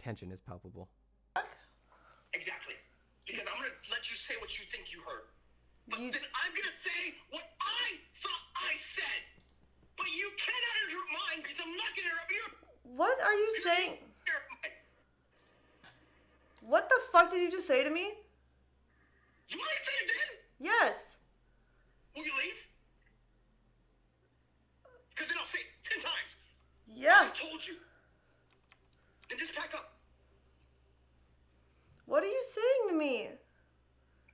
tension is palpable. Exactly. Because I'm going to let you say what you think you heard. But then I'm going to say what I thought I said. But you cannot interrupt mine because I'm not going to interrupt you. What are you saying? What the fuck did you just say to me? You want me to say it again? Yes. Will you leave? Because then I'll say it 10 times. Yeah. I told you. Then just pack up. What are you saying to me?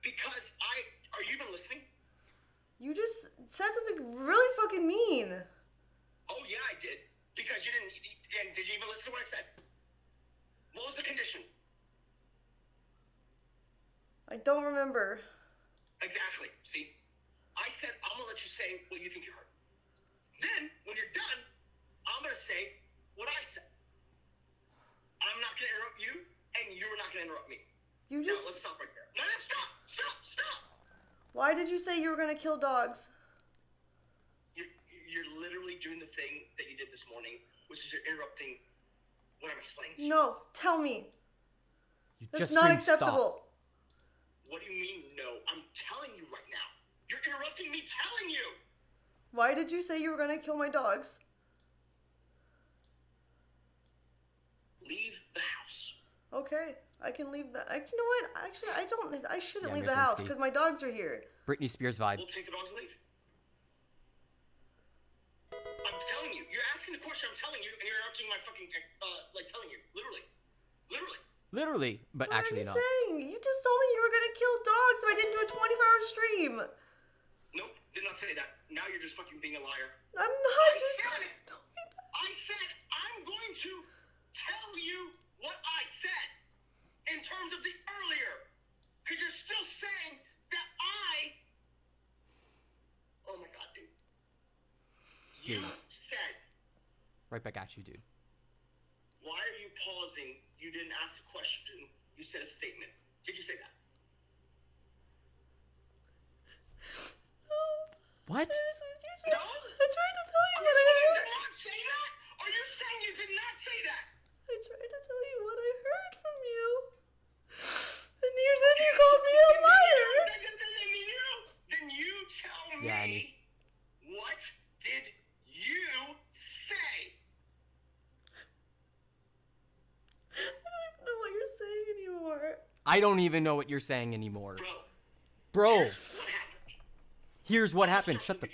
Because are you even listening? You just said something really fucking mean. Oh, yeah, I did. Because you didn't, and did you even listen to what I said? What was the condition? I don't remember. Exactly. See? I said, I'm going to let you say what you think you heard. Then, when you're done, I'm going to say what I said. I'm not going to interrupt you, and you're not going to interrupt me. You just... Now, let's stop right there. No, stop! Stop! Stop! Why did you say you were going to kill dogs? You're literally doing the thing that you did this morning, which is you're interrupting what I'm explaining to you. No, tell me. That's not acceptable. Stop. What do you mean, no? I'm telling you right now. You're interrupting me telling you. Why did you say you were going to kill my dogs? Leave the house. Okay, I can leave the... You know what? Actually, I shouldn't leave the Mirzinski. house because my dogs are here. Britney Spears vibe. We'll take the dogs and leave. I'm telling you. You're asking the question. I'm telling you, and you're interrupting my fucking... telling you. Literally. Literally, but what actually not. not. What are you saying? You just told me you were going to kill dogs if I didn't do a 24-hour stream. Nope, did not say that. Now you're just fucking being a liar. I'm not I said I'm going to tell you what I said in terms of the earlier. Because you're still saying that Oh my god, dude. You said... Right back at you, dude. Why are you pausing? You didn't ask a question. You said a statement. Did you say that? What? No? I tried to tell you Are what you I saying you heard. did not say that? Are you saying you did not say that? I tried to tell you what I heard from you. And then you called me a liar. Then you tell me, what did you say? I don't even know what you're saying anymore. I don't even know what you're saying anymore. Bro. Here's what happened. Shut the... I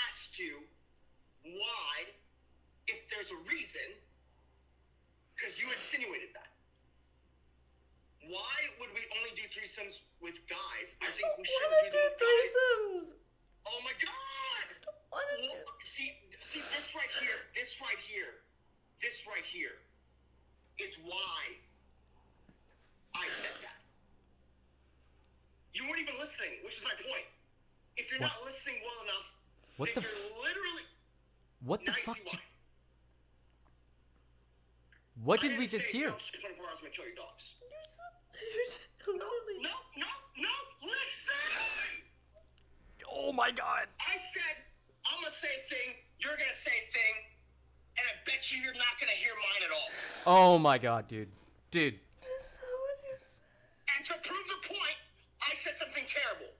asked you why, if there's a reason, because you insinuated that. Why would we only do threesomes with guys? I think we should do them with guys. Threesomes. Oh my god! I don't want to do... See this right here is why I said that. You weren't even listening, which is my point. If you're not listening well enough, then you're literally... What the fuck? Why. What did we just hear? 24 hours, I'm gonna kill your dogs. Literally. No, listen! Oh my god. I said, I'm gonna say a thing, you're gonna say a thing, and I bet you're not gonna hear mine at all. Oh my god, dude. Dude. And to prove the point, I said something terrible.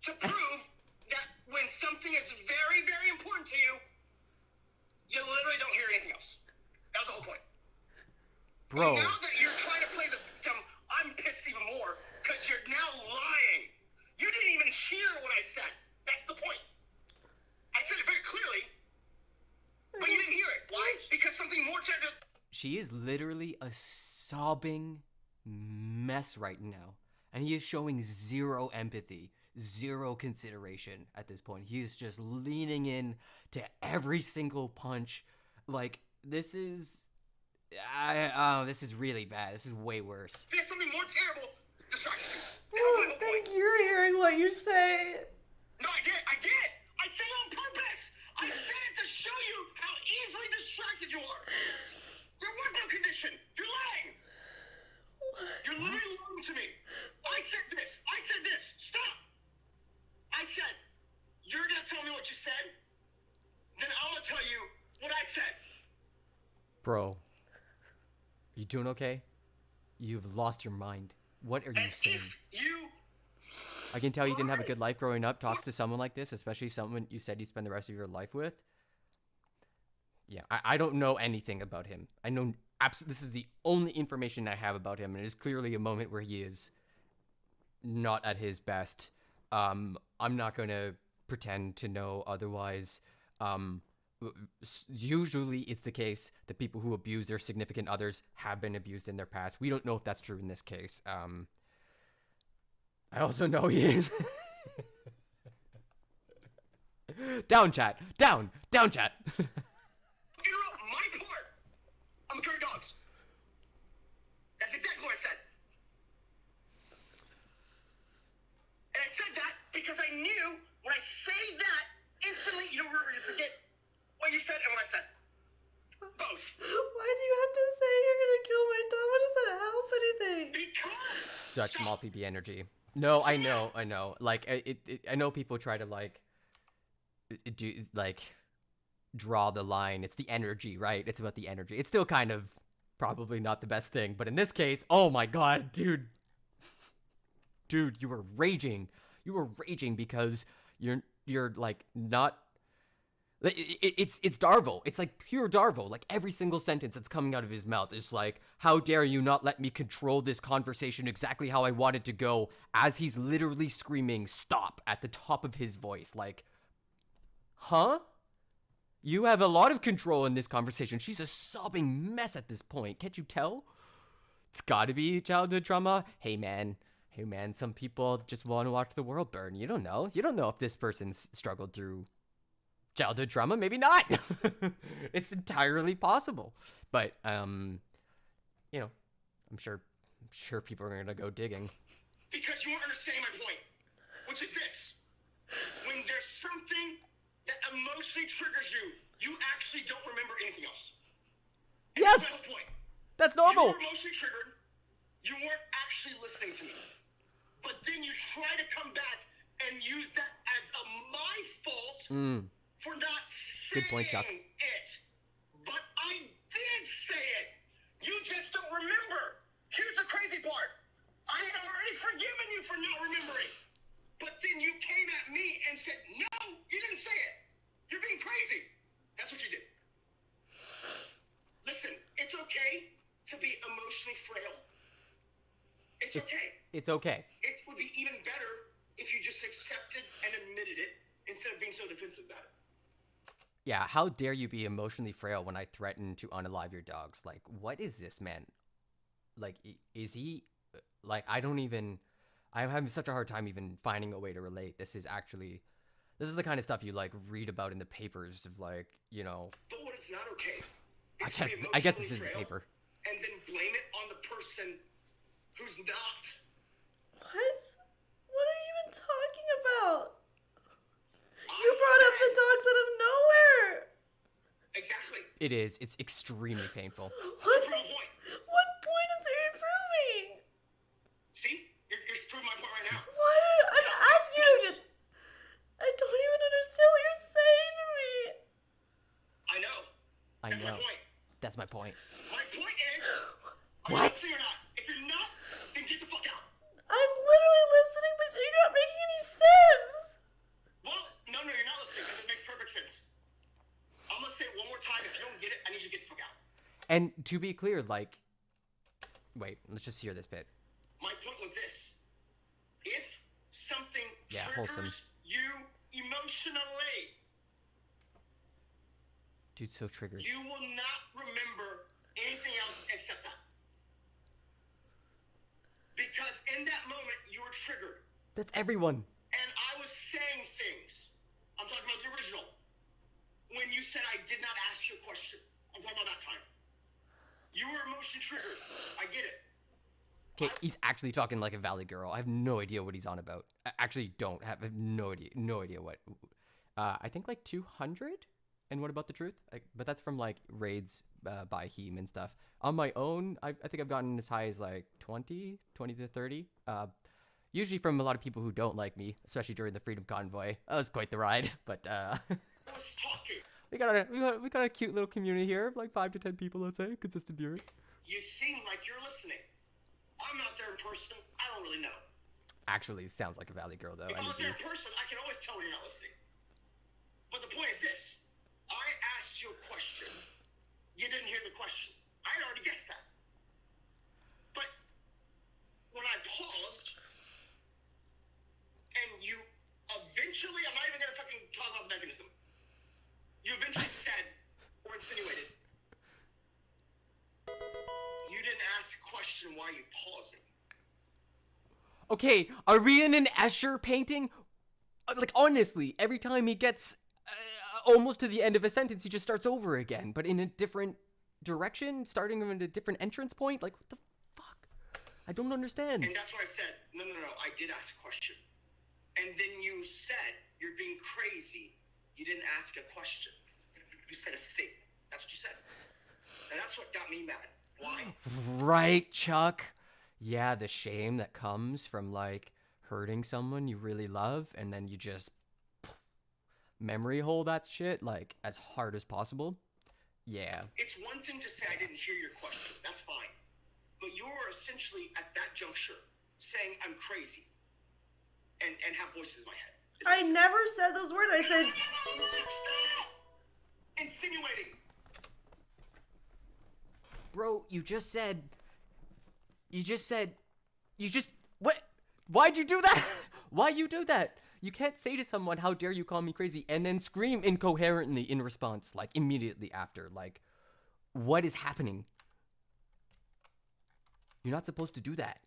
To prove that when something is very, very important to you, you literally don't hear anything else. That was the whole point. Bro. And now that you're trying to play the victim, I'm pissed even more because you're now lying. You didn't even hear what I said. That's the point. I said it very clearly, but you didn't hear it. Why? Because something more terrible. She is literally a sobbing mess right now. And he is showing zero empathy, zero consideration at this point. He is just leaning in to every single punch. Like, this is... this is really bad. This is way worse. There's something more terrible distracts you. I think you're hearing what you say. No, I did. I said it on purpose. I said it to show you how easily distracted you are. You're working condition. You're lying. You're literally lying to me. I said this. Stop. I said, you're going to tell me what you said? Then I'm going to tell you what I said. Bro, you doing okay? You've lost your mind. What are you And saying? if you... I can tell you didn't have a good life growing up. Talks to someone like this, especially someone you said you spend the rest of your life with. Yeah, I don't know anything about him. I know this is the only information I have about him, and it is clearly a moment where he is not at his best. I'm not going to pretend to know otherwise. Usually it's the case that people who abuse their significant others have been abused in their past. We don't know if that's true in this case. I also know he is. Down, chat. Down, chat. Interrupt my part. I'm carrying dogs. That's exactly what I said. And I said that because I knew when I say that, instantly you forget what you said and what I said. Both. Why do you have to say you're gonna kill my dog? What does that help anything? Because... Such small PP energy. No, I know. Like, I know people try to, like, draw the line. It's the energy, right? It's about the energy. It's still kind of probably not the best thing. But in this case, oh my god, dude. Dude, you were raging. You were raging because you're like, not... It's Darvo. It's like pure Darvo. Like every single sentence that's coming out of his mouth is like, how dare you not let me control this conversation exactly how I want it to go, as he's literally screaming stop at the top of his voice. Like, huh? You have a lot of control in this conversation. She's a sobbing mess at this point. Can't you tell? It's gotta be childhood trauma. Hey man, some people just want to watch the world burn. You don't know. You don't know if this person's struggled through childhood trauma, maybe not. It's entirely possible. But you know, I'm sure people are gonna go digging. Because you weren't understanding my point, which is this: when there's something that emotionally triggers you, you actually don't remember anything else. And Yes, that's my point. that's normal. You were emotionally triggered. You weren't actually listening to me. But then you try to come back and use that as my fault for not saying Good point, Chuck. it. But I did say it. You just don't remember. Here's the crazy part. I had already forgiven you for not remembering. But then you came at me and said, no, you didn't say it. You're being crazy. That's what you did. Listen, it's okay to be emotionally frail. It's okay. It's okay. It would be even better if you just accepted and admitted it instead of being so defensive about it. Yeah, how dare you be emotionally frail when I threaten to unalive your dogs? Like, what is this man? Like, is he... Like, I'm having such a hard time even finding a way to relate. This is the kind of stuff you, like, read about in the papers of, like, you know... But what is not okay I guess this is the paper. And then blame it on the person who's not. What? What are you even talking about? You brought up the dogs out of nowhere. Exactly. It is. It's extremely painful. What? To prove a point. What point is it improving? See? You're proving my point right now. What? I'm asking you again. I don't even understand what you're saying to me. I know. That's my point. That's my point. My point is, are What? you listening or not? If you're not, then get the fuck out. I'm literally listening, but you're not making any sense. Well, no, you're not listening because it makes perfect sense. I'm gonna say it one more time. If you don't get it, I need you to get the fuck out. And to be clear, like... Wait, let's just hear this bit. My point was this. If something wholesome. triggers you emotionally, Dude, so triggered. you will not remember anything else except that. Because in that moment, you were triggered. That's everyone. And I was saying things. I'm talking about the original. When you said I did not ask you a question. I'm talking about that time. You were emotionally triggered. I get it. Okay, he's actually talking like a Valley girl. I have no idea what he's on about. I actually I have no idea what. I think like 200. And what about the truth? But that's from like raids by heme and stuff. On my own, I think I've gotten as high as like 20 to 30. Usually from a lot of people who don't like me, especially during the Freedom Convoy. That was quite the ride, but I was talking. we got a cute little community here of like 5 to 10 people, let's say, consistent viewers. You seem like you're listening. I'm not there in person. I don't really know. Actually, sounds like a Valley girl though. If I'm not there in person, I can always tell when you're not listening. But the point is this. I asked you a question. You didn't hear the question. I had already guessed that. But when I paused, and you eventually, I'm not even going to fucking talk about the mechanism. You eventually said, or insinuated, you didn't ask a question, why are you pausing? Okay, are we in an Escher painting? Like, honestly, every time he gets almost to the end of a sentence, he just starts over again, but in a different direction, starting in a different entrance point? Like, what the fuck? I don't understand. And that's why I said, no, I did ask a question. And then you said, you're being crazy. You didn't ask a question. You said a statement. That's what you said. And that's what got me mad. Why? Right, Chuck? Yeah, the shame that comes from, like, hurting someone you really love, and then you just memory hole that shit, like, as hard as possible. Yeah. It's one thing to say I didn't hear your question. That's fine. But you were essentially, at that juncture, saying I'm crazy. And have voices in my head. I never said those words. I said... Stop! Insinuating. Bro, what? Why'd you do that? Why you do that? You can't say to someone, how dare you call me crazy, and then scream incoherently in response, like, immediately after. Like, what is happening? You're not supposed to do that.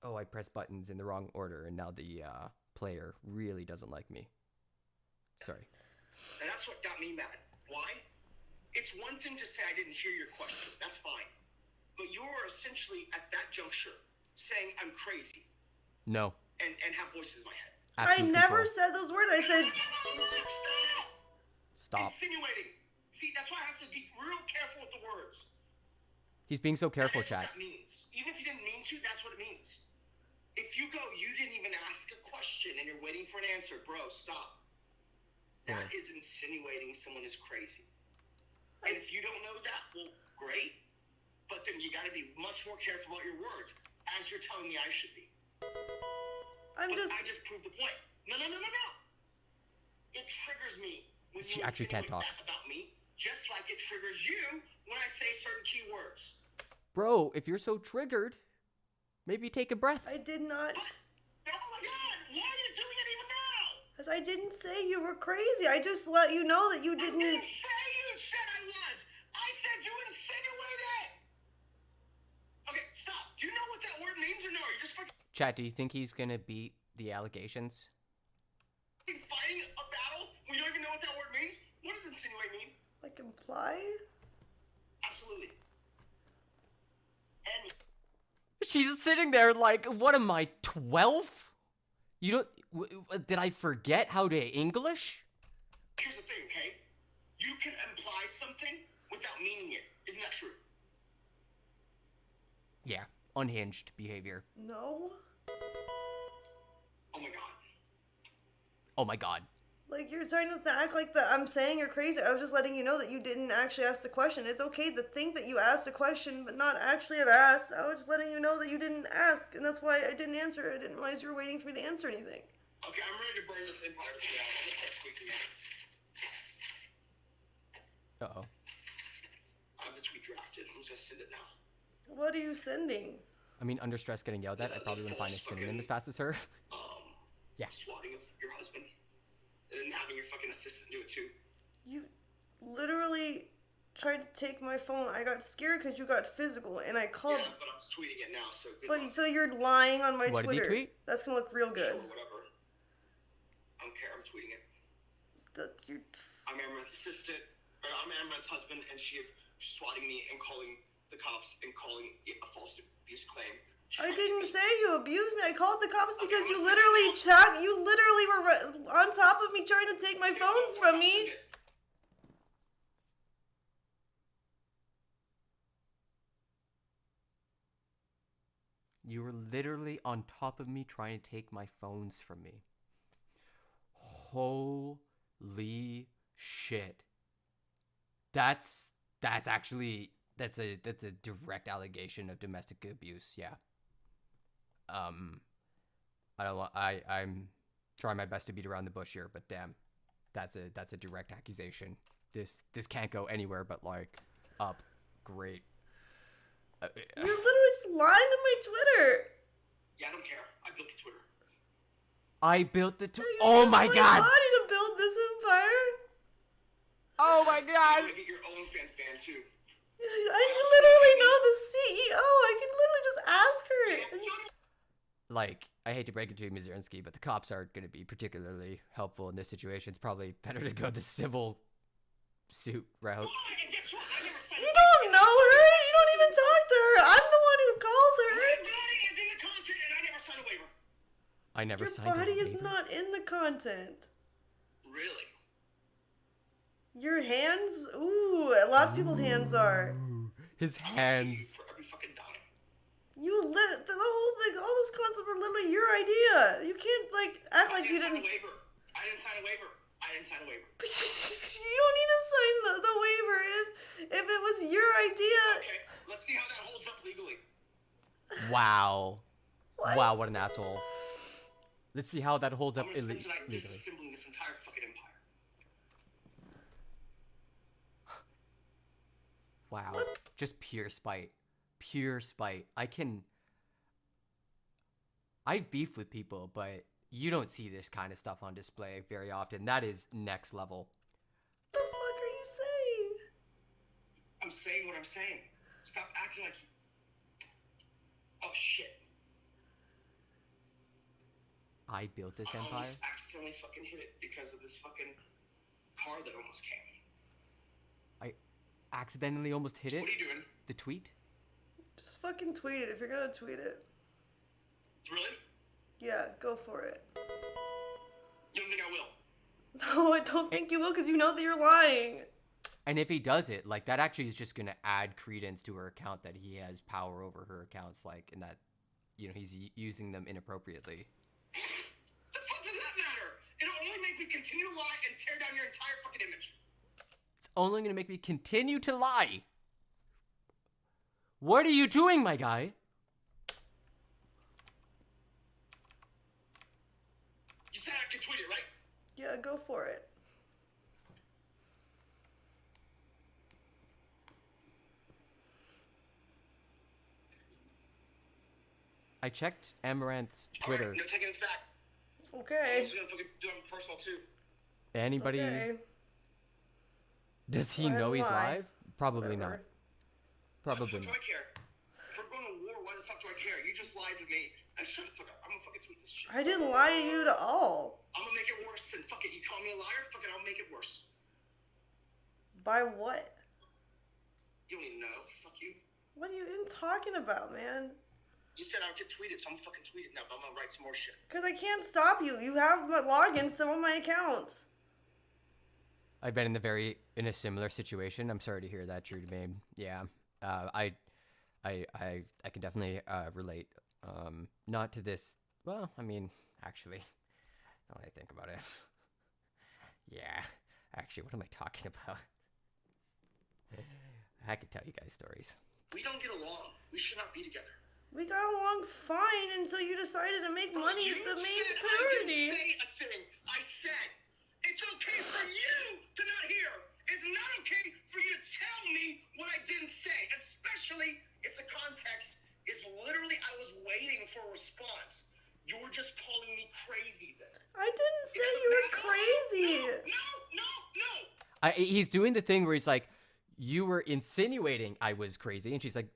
Oh, I pressed buttons in the wrong order, and now the player really doesn't like me. Sorry. And that's what got me mad. Why? It's one thing to say I didn't hear your question. That's fine. But you were essentially, at that juncture, saying I'm crazy. No. And have voices in my head. Absolute I never control. said those words. I said... Stop. Insinuating. See, that's why I have to be real careful with the words. He's being so careful, That is what chat. that means. Even if you didn't mean to, that's what it means. If you go, you didn't even ask a question and you're waiting for an answer, bro, stop. That is insinuating someone is crazy. And if you don't know that, well, great. But then you got to be much more careful about your words, as you're telling me I should be. I just proved the point. No. It triggers me when She you actually can't insinuate talk. that about me, just like it triggers you when I say certain keywords. Bro, if you're so triggered, maybe take a breath. I did not... Oh my God! Why are you doing it even now? Because I didn't say you were crazy. I just let you know that you I didn't... didn't say you said I was. I said you insinuated. Okay, stop. Do you know what that word means or no? You're just fucking Chat, do you think he's gonna beat the allegations? fighting a battle when you don't even know what that word means? What does insinuate mean? Like, imply? Absolutely. And She's sitting there like, what am I, 12? You don't... did I forget how to English? here's the thing, okay? You can imply something without meaning it. Isn't that true? Yeah, unhinged behavior. No. Oh my God. Oh my God. Like, you're trying to act like that I'm saying you're crazy. I was just letting you know that you didn't actually ask the question. It's okay to think that you asked a question, but not actually have asked. I was just letting you know that you didn't ask, and that's why I didn't answer. I didn't realize you were waiting for me to answer anything. Okay, I'm ready to burn this empire to the ground. I'm gonna start tweaking it. Uh-oh. I have the tweet drafted. I'm just gonna send it now. What are you sending? I mean, under stress getting yelled at, I probably wouldn't find a synonym as fast as her. Yeah. Swatting of your husband. And then having your fucking assistant do it too. You literally tried to take my phone. I got scared because you got physical, and I called... Yeah, but I'm tweeting it now, so good But luck. so you're lying on my What did he Twitter. tweet? That's gonna look real good. Sure, whatever. I don't care. I'm tweeting it. I'm Amouranth's assistant, or I'm Amouranth's husband, and she is swatting me and calling the cops and calling it a false abuse claim. I didn't say you abused me. I called the cops because Okay, you listen, literally listen. you literally were on top of me trying to take my phones from me. You were literally on top of me trying to take my phones from me. Holy Holy shit. That's actually that's a direct allegation of domestic abuse. Yeah. I'm trying my best to beat around the bush here, but damn, that's a direct accusation. This can't go anywhere but like up. Great. You're literally just lying to my Twitter. Yeah, I don't care. I built the Twitter. I built the You oh used my god! body to build this empire. Oh my You god! want to get your OnlyFans banned too. I literally know the CEO. I can literally just ask her. Like, I hate to break it to you, Ms. Zerinsky, but the cops aren't going to be particularly helpful in this situation. It's probably better to go the civil suit route. And guess what? I never signed You don't know her. You don't even talk to her. I'm the one who calls her. My body is in the content, and I never signed a waiver. I never Your signed body a is waiver. not in the content. Really? Your hands? Ooh, lots of people's hands are. His I'm gonna sue you hands. for every fucking dime. The whole thing, all those concepts were literally your idea. You can't, like, act like you didn't. I didn't sign a waiver. I didn't sign a waiver. You don't need to sign the waiver if it was your idea. Okay, let's see how that holds up legally. Wow. What? Wow, what an asshole. Let's see how that holds up I'm gonna spend tonight legally. disassembling this entire fucking empire. Wow. Just pure spite. Pure spite. I beef with people, but you don't see this kind of stuff on display very often. That is next level. What the fuck are you saying? I'm saying what I'm saying. Stop acting like you... Oh, shit. I built this I empire. almost accidentally fucking hit it because of this fucking car that almost came. I accidentally almost hit it. What are you doing? The tweet. Just fucking tweet it if you're gonna tweet it. Really? Yeah, go for it. You don't think I will? No, I don't think you will because you know that you're lying. And if he does it, like, that actually is just gonna add credence to her account that he has power over her accounts, like, and that, you know, he's using them inappropriately. The fuck does that matter? It'll only make me continue to lie and tear down your entire fucking image. It's only gonna make me continue to lie. What are you doing, my guy? You said I could tweet it, right? Yeah, go for it. I checked Amaranth's Twitter. Alright, no taking this back. I'm Okay. also gonna fucking do it personal too. Anybody? Okay. Does he Go ahead know and he's lie. live? Probably Whatever. not. Probably Why the fuck not. do I care? If we're going to war, why the fuck do I care? You just lied to me. And shut the fuck up. I'm gonna fucking tweet this shit. I didn't lie to you at all. I'm gonna make it worse than fuck it. You call me a liar? Fuck it, I'll make it worse. By what? You don't even know. Fuck you. What are you even talking about, man? You said I could tweet it, so I'm gonna fucking tweet it now. But I'm gonna write some more shit. Because I can't stop you. You have my logins to all my accounts. I've been in a similar situation. I'm sorry to hear that, True to me. Yeah. I can definitely relate. Not to this. Well, I mean, actually, now that I think about it. Yeah. Actually, what am I talking about? I could tell you guys stories. We don't get along. We should not be together. We got along fine until you decided to make money You the main said priority. I didn't say a thing. I said it's okay for you to not hear. It's not okay for you to tell me what I didn't say, especially if the context is literally I was waiting for a response. You were just calling me crazy then. I didn't say you were crazy. No. He's doing the thing where he's like, you were insinuating I was crazy. And she's like,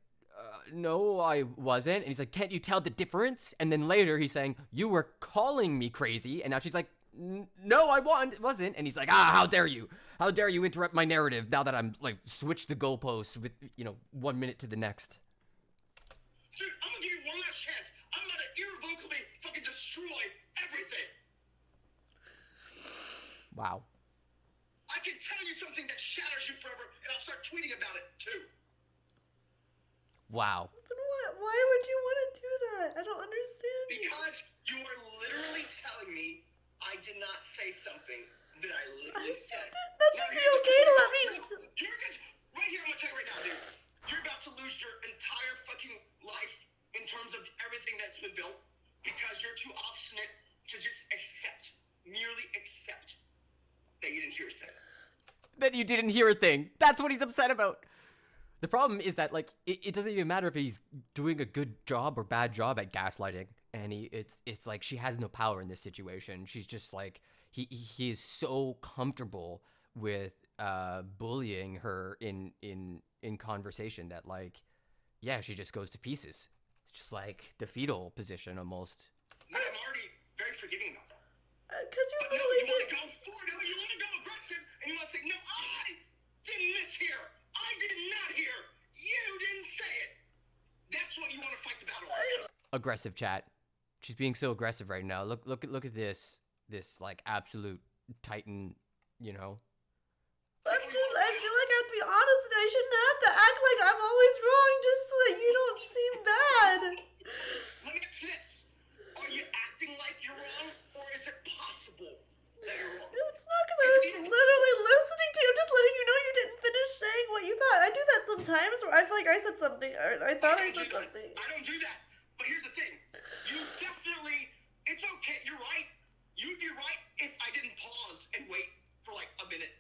no, I wasn't. And he's like, can't you tell the difference? And then later he's saying, you were calling me crazy. And now she's like, no, I wasn't. And he's like, how dare you? How dare you interrupt my narrative now that I'm like switch the goalposts with, 1 minute to the next. Dude, I'm gonna give you one last chance. I'm gonna irrevocably fucking destroy everything. Wow. I can tell you something that shatters you forever, and I'll start tweeting about it too. Wow. But what? Why would you want to do that? I don't understand you. Because you are literally telling me I did not say something that I literally said. That should be okay to let me. You're just right here. I'm gonna tell you right now, dude. You're about to lose your entire fucking life in terms of everything that's been built because you're too obstinate to just merely accept that you didn't hear a thing. That you didn't hear a thing. That's what he's upset about. The problem is that, like, it doesn't even matter if he's doing a good job or bad job at gaslighting. And it's like she has no power in this situation. She's just like, he is so comfortable with bullying her in conversation that, like, yeah, she just goes to pieces. It's just like the fetal position almost. I'm already very forgiving about that. Because you're But no, literally you want to go forward, no, you want to go aggressive, and you want to say, no, I didn't mishear. I did not hear. You didn't say it. That's what you want to fight the battle on. Aggressive chat. She's being so aggressive right now. Look at this like absolute titan, you know. I feel like I have to be honest with you. I shouldn't have to act like I'm always wrong just so that you don't seem bad. Let me ask you this. Are you acting like you're wrong, or is it possible that you're wrong? It's not because I was literally listening to you. I'm just letting you know you didn't finish saying what you thought. I do that sometimes where I feel like I said something, or I thought I said something. I don't do that. But here's the thing. You definitely, it's okay. You're right. You'd be right if I didn't pause and wait for like a minute.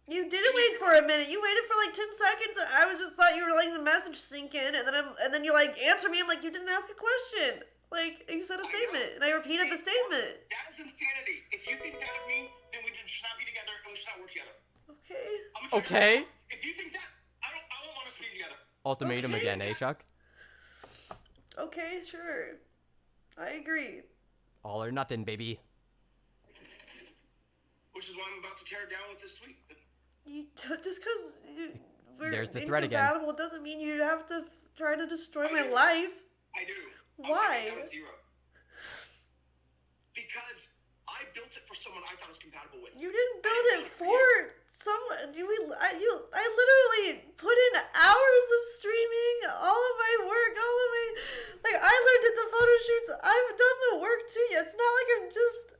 You didn't wait for a minute. You waited for like 10 seconds, and I was just thought you were letting the message sink in, and then you like answer me. I'm like, you didn't ask a question. Like, you said a statement, and I repeated the statement. That is insanity. If you think that of me, then we should not be together, and we should not work together. Okay. Okay. If you think that, I won't want us to be together. Ultimatum again, eh, Chuck? Okay, sure. I agree. All or nothing, baby. Which is why I'm about to tear it down with this tweet. Just because we're There's the threat again. incompatible doesn't mean you have to try to destroy my life. I do. Why? I'm taking it down to 0. Because I built it for someone I thought was compatible with. You didn't build it for someone. I literally put in hours of streaming, all of my work, like I literally did the photo shoots. I've done the work too. It's not like I'm just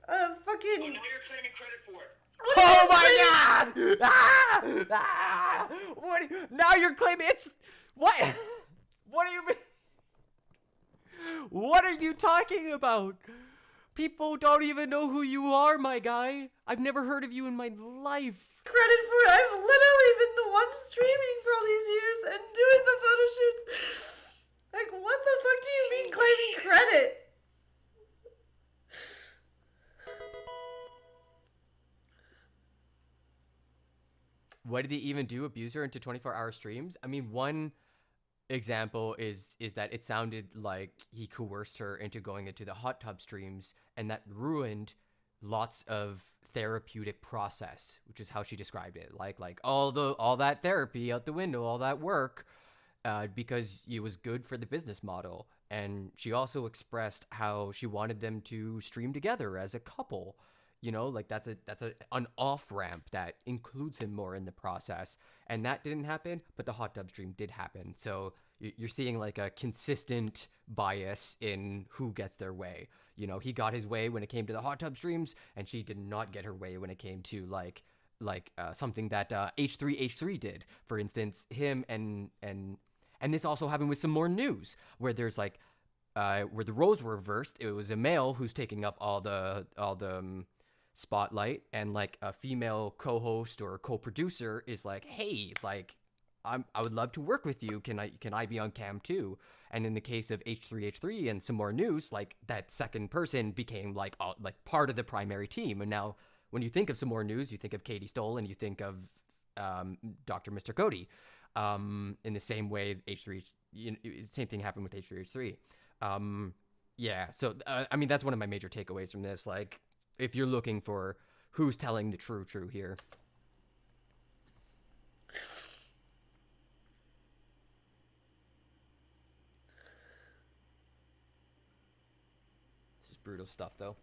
fucking. Oh, now you're claiming credit for it. Oh my god! What? Now you're claiming it's what? What do you mean? What are you talking about? People don't even know who you are, my guy. I've never heard of you in my life. Credit for it. I've literally been the one streaming for all these years and doing the photo shoots. Like, what the fuck do you mean claiming credit? What did he even do? Abuse her into 24-hour streams? I mean, one example is that it sounded like he coerced her into going into the hot tub streams, and that ruined lots of therapeutic process, which is how she described it. Like all that therapy out the window, all that work, because it was good for the business model. And she also expressed how she wanted them to stream together as a couple. You know, like that's an off ramp that includes him more in the process, and that didn't happen. But the hot tub stream did happen, so you're seeing like a consistent bias in who gets their way. You know, he got his way when it came to the hot tub streams, and she did not get her way when it came to like something that H3 did. For instance, him and this also happened with some more news where there's like where the roles were reversed. It was a male who's taking up all the spotlight, and like a female co-host or co-producer is like, hey, like I would love to work with you. Can I be on cam too? And in the case of H3 and some more news, like that second person became like part of the primary team. And now when you think of some more news, you think of Katie Stoll and you think of Dr. Mr. Cody. In the same way, same thing happened with H3. Yeah. So I mean, that's one of my major takeaways from this. Like, if you're looking for who's telling the true here. This is brutal stuff, though.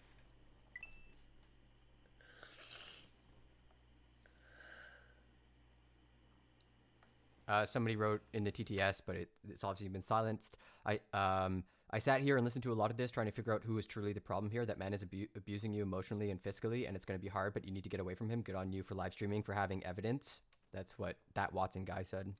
Somebody wrote in the TTS, but it's obviously been silenced. I I sat here and listened to a lot of this, trying to figure out who is truly the problem here. That man is abusing you emotionally and fiscally, and it's going to be hard, but you need to get away from him. Good on you for live streaming, for having evidence. That's what that Watson guy said.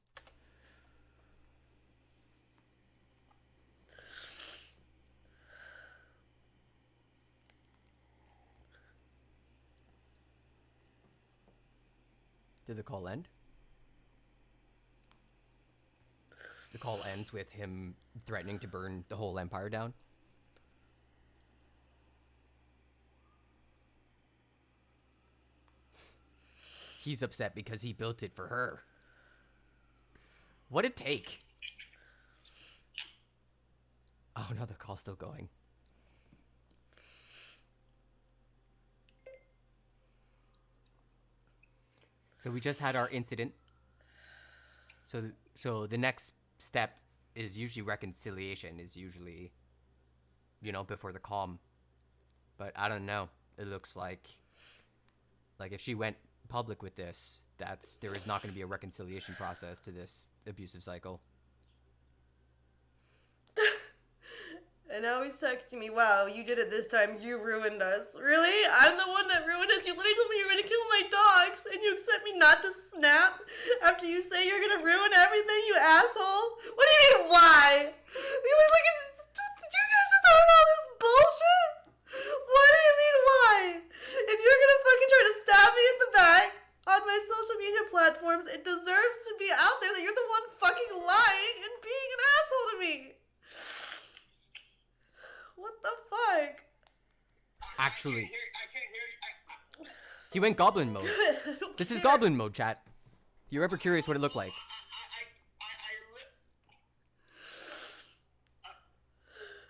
Did the call end? The call ends with him threatening to burn the whole empire down. He's upset because he built it for her. What a take. Oh no, the call's still going. So we just had our incident. So the next step is usually reconciliation, is usually, you know, before the calm. But I don't know. It looks like if she went public with this, there is not going to be a reconciliation process to this abusive cycle. And now he's texting me, wow, you did it this time, you ruined us. Really? I'm the one that ruined us? You literally told me you were going to kill my dogs, and you expect me not to snap after you say you're going to ruin everything, you asshole? What do you mean, why? Did you guys just heard all this bullshit? What do you mean, why? If you're going to fucking try to stab me in the back on my social media platforms, it deserves to be out there that you're the one fucking lying and being an asshole to me. What the fuck? Actually, I can't hear you. he went goblin mode. This is goblin mode, chat. If you're ever curious what it looked like.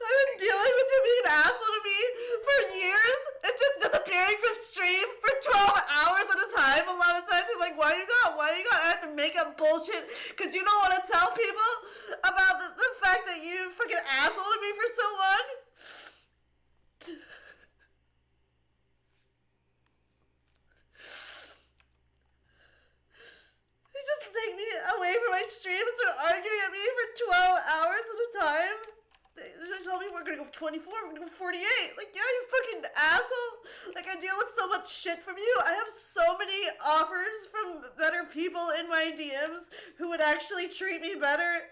I've been dealing with you being an asshole to me for years and just disappearing from stream for 12 hours at a time. A lot of times you're like, why you got? I have to make up bullshit because you don't want to tell people about the fact that you fucking asshole to me for so long. You just take me away from my stream and start arguing at me for 12 hours at a time. They tell me we're gonna go 24, we're gonna go 48. Like, yeah, you fucking asshole. Like, I deal with so much shit from you. I have so many offers from better people in my DMs who would actually treat me better.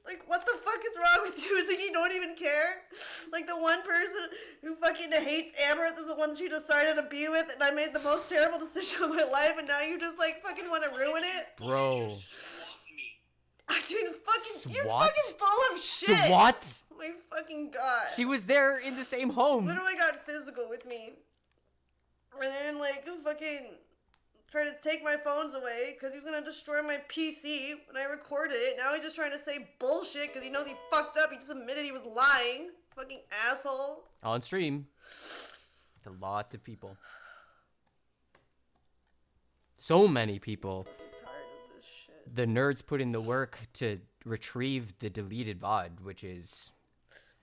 Like, what the fuck is wrong with you? It's like you don't even care. Like, the one person who fucking hates Amouranth is the one she decided to be with, and I made the most terrible decision of my life, and now you just, like, fucking want to ruin it? Bro. Dude, fucking, you're SWAT? fucking full of shit. SWAT? Oh my fucking god. She was there in the same home. Literally got physical with me. And then, like, fucking tried to take my phones away because he was gonna destroy my PC when I recorded it. Now he's just trying to say bullshit because he knows he fucked up. He just admitted he was lying. Fucking asshole. On stream. To lots of people. So many people. I'm tired of this shit. The nerds put in the work to retrieve the deleted VOD, which is...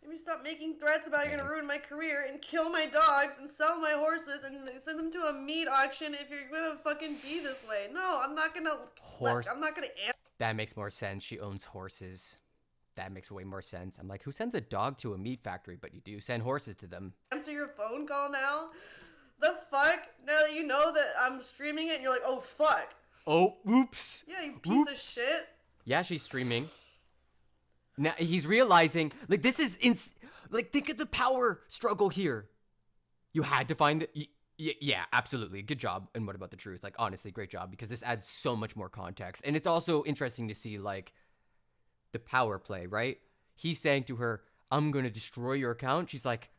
Maybe stop making threats about you're gonna ruin my career and kill my dogs and sell my horses and send them to a meat auction if you're gonna fucking be this way. No, I'm not gonna... I'm not gonna... That makes more sense. She owns horses. That makes way more sense. I'm like, who sends a dog to a meat factory? But you do send horses to them. Answer your phone call now? The fuck? Now that you know that I'm streaming it and you're like, oh fuck. Oh, oops. Yeah, you piece of shit. Yeah, she's streaming. Now he's realizing, like, this is like, think of the power struggle here. You had to find the... Yeah, absolutely. Good job. And what about the truth? Like, honestly, great job, because this adds so much more context. And it's also interesting to see, like, the power play, right? He's saying to her, I'm going to destroy your account. She's like,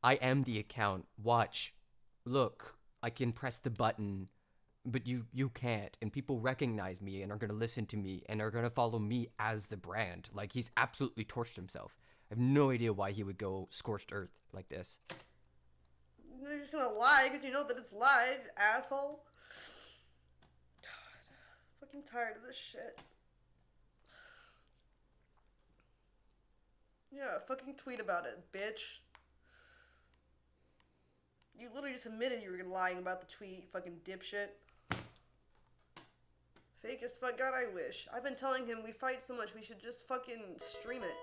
I am the account. Watch. Look, I can press the button, but you can't. And people recognize me and are going to listen to me and are going to follow me as the brand. Like, he's absolutely torched himself. I have no idea why he would go scorched earth like this. You're just gonna lie because you know that it's live, asshole. God, fucking tired of this shit. Yeah, fucking tweet about it, bitch. You literally just admitted you were lying about the tweet, you fucking dipshit. Fake as fuck. God, I wish. I've been telling him we fight so much we should just fucking stream it.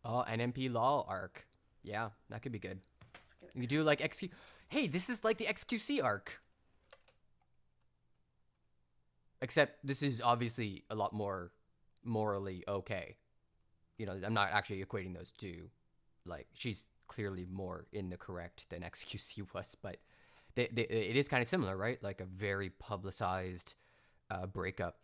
Oh, NMP Law arc. Yeah, that could be good. You do like XQ. Hey, this is like the XQC arc. Except this is obviously a lot more morally okay. You know, I'm not actually equating those two. Like, she's clearly more in the correct than XQC was, but it is kind of similar, right? Like a very publicized breakup.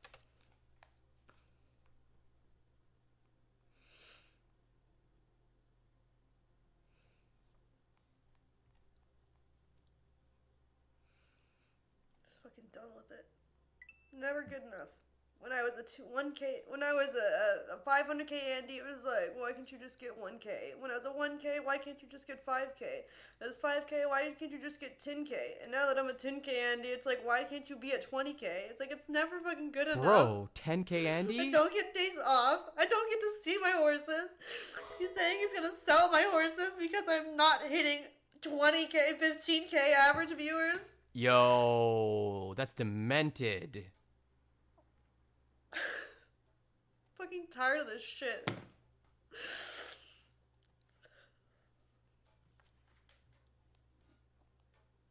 Just fucking done with it. Never good enough. When I was a 1K, when I was a 500K Andy, it was like, why can't you just get 1K? When I was a 1K, why can't you just get 5K? As 5K, why can't you just get 10K? And now that I'm a 10K Andy, it's like, why can't you be at 20K? It's like, it's never fucking good enough. Bro, 10K Andy? I don't get days off. I don't get to see my horses. He's saying he's gonna sell my horses because I'm not hitting 20K, 15K average viewers. Yo, that's demented. Fucking tired of this shit.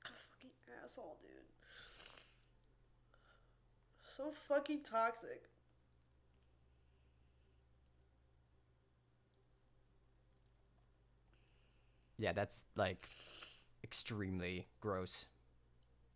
Fucking asshole, dude. So fucking toxic. Yeah, that's like extremely gross.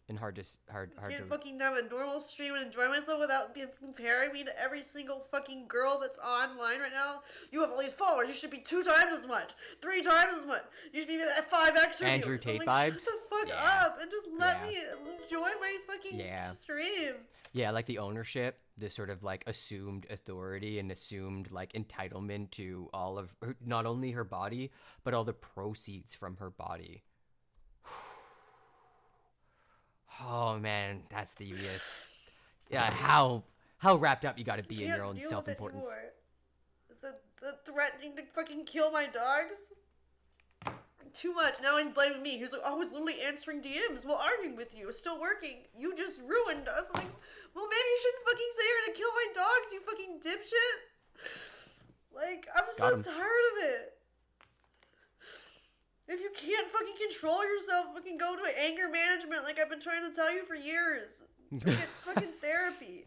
And hard to I can't fucking have a normal stream and enjoy myself without comparing me to every single fucking girl that's online right now. You have all these followers. You should be 2 times as much, 3 times as much. You should be at 5x. Andrew Tate like, vibes. Shut the fuck up and just let me enjoy my fucking stream. Yeah, like the ownership, this sort of like assumed authority and assumed like entitlement to all of her, not only her body, but all the proceeds from her body. Oh man, that's devious. Yeah, how wrapped up you gotta be in your own self-importance. The threatening to fucking kill my dogs. Too much. Now he's blaming me. He's like, oh, I was literally answering DMs while arguing with you. It's still working. You just ruined us. Like, well, maybe you shouldn't fucking say you're gonna kill my dogs, you fucking dipshit. Like, I'm so tired of it. If you can't fucking control yourself, fucking go to anger management like I've been trying to tell you for years. Go get fucking therapy.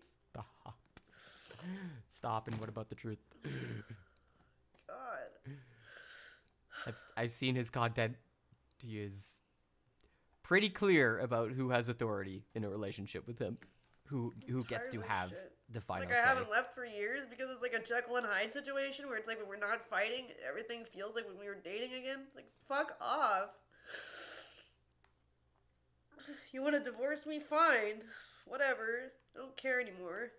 Stop, and what about the truth? God. I've seen his content. He is pretty clear about who has authority in a relationship with him. Who gets to have the final say. Like, I haven't left for years because it's like a Jekyll and Hyde situation where it's like when we're not fighting, everything feels like when we were dating again. It's like, fuck off. You want to divorce me? Fine. Whatever. I don't care anymore.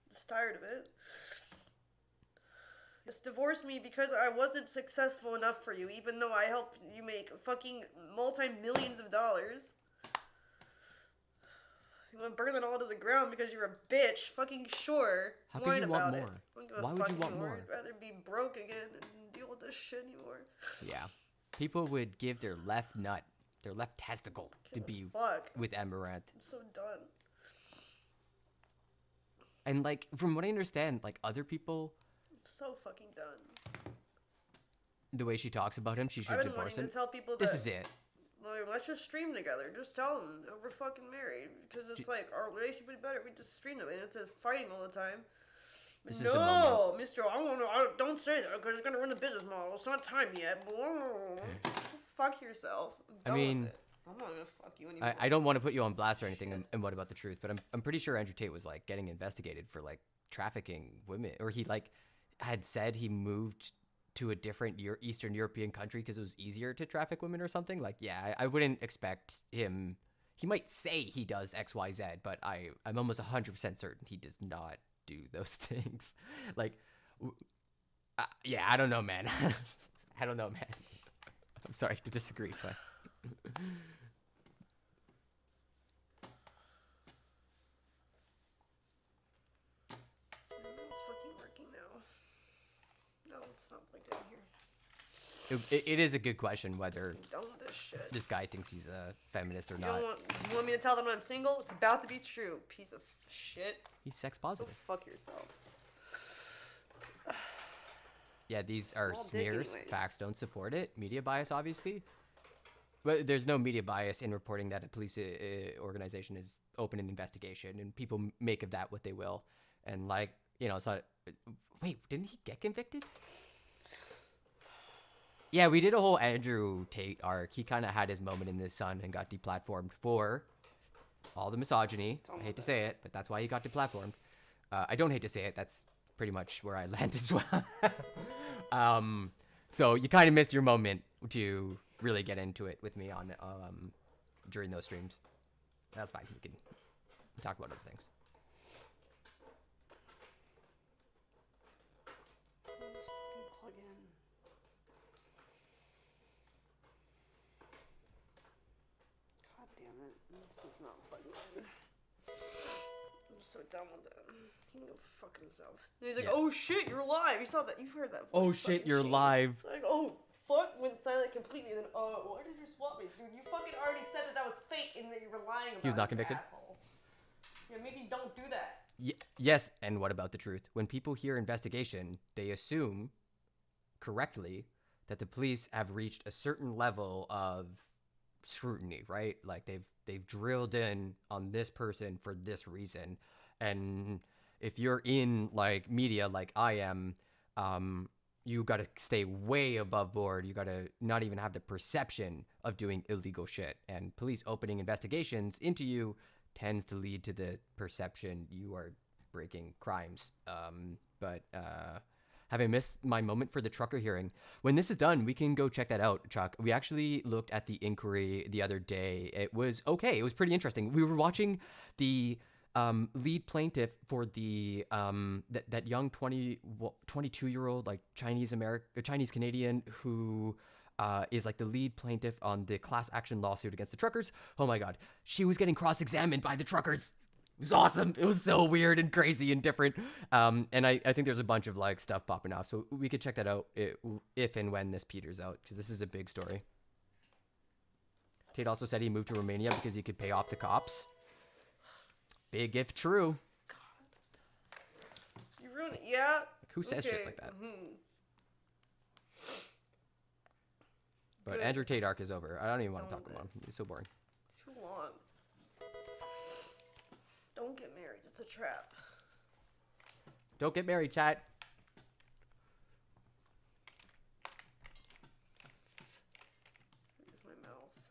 I'm just tired of it. Just divorce me because I wasn't successful enough for you, even though I helped you make fucking multi-millions of dollars. You want to burn that all to the ground because you're a bitch? Fucking sure. How could you want more? Why would you want more? I'd rather be broke again and deal with this shit anymore. Yeah. People would give their left nut, their left testicle, to be with Amouranth. I'm so done. And, like, from what I understand, like, other people... I'm so fucking done. The way she talks about him, she should divorce him. To tell people this is it. Like, let's just stream together. Just tell them that we're fucking married. Because it's like, our relationship would be better if we just stream them. And it's fighting all the time. This no, is the moment. mister, don't say that because it's going to ruin the business model. It's not time yet. Fuck yourself. I'm done with it. I'm not going to fuck you anymore. I don't want to put you on blast or anything and what about the truth, but I'm pretty sure Andrew Tate was, like, getting investigated for, like, trafficking women. Or he, like, had said he moved to a different Eastern European country because it was easier to traffic women or something. Like, yeah, I wouldn't expect him. He might say he does X, Y, Z, but I'm almost 100% certain he does not do those things. Like, yeah, I don't know, man. I don't know, man. I'm sorry to disagree, but... It's not plugged in here. It is a good question whether I'm done with this shit. This guy thinks he's a feminist or not. You want me to tell them I'm single? It's about to be true. Piece of shit. He's sex positive. Go fuck yourself. Yeah, these are Small dick smears. anyways. Facts don't support it. Media bias, obviously. But there's no media bias in reporting that a police organization is open an investigation, and people make of that what they will. And like, you know, it's not. Wait, didn't he get convicted? Yeah, we did a whole Andrew Tate arc. He kind of had his moment in the sun and got deplatformed for all the misogyny. I hate to say it, but that's why he got deplatformed. I don't hate to say it. That's pretty much where I land as well. So you kind of missed your moment to really get into it with me on during those streams. That's fine. We can talk about other things. Plug in. God damn it. This is not plugging in. I'm so done with it. He can go fuck himself. And he's like, Yeah. oh shit, you're live. You saw that. You've heard that voice. Oh shit, fucking you're shit. live. It's like, oh fuck, went silent completely. Then, why did you swap me? Dude, you fucking already said that was fake and that you were lying about it. He was not you convicted? asshole. Yeah, maybe don't do that. Yes, and what about the truth? When people hear investigation, they assume correctly that the police have reached a certain level of scrutiny, right? Like they've drilled in on this person for this reason. And if you're in like media like I am, you got to stay way above board. You got to not even have the perception of doing illegal shit. And police opening investigations into you tends to lead to the perception you are breaking crimes. But having missed my moment for the trucker hearing, when this is done, we can go check that out, Chuck. We actually looked at the inquiry the other day. It was okay. It was pretty interesting. We were watching the lead plaintiff for the that young 22-year-old like Chinese Canadian who is like the lead plaintiff on the class action lawsuit against the truckers. Oh my god, she was getting cross-examined by the truckers. It was awesome. It was so weird and crazy and different. And I think there's a bunch of like stuff popping off, so we could check that out if and when this peters out, because this is a big story. Tate also said he moved to Romania because he could pay off the cops. Big if true. You ruined it. Yeah. Who says shit like that? Mm-hmm. But Good. Andrew Tate arc is over. I don't even want to talk about him. He's so boring. Too long. Don't get married. It's a trap. Don't get married, chat. Where's my mouse?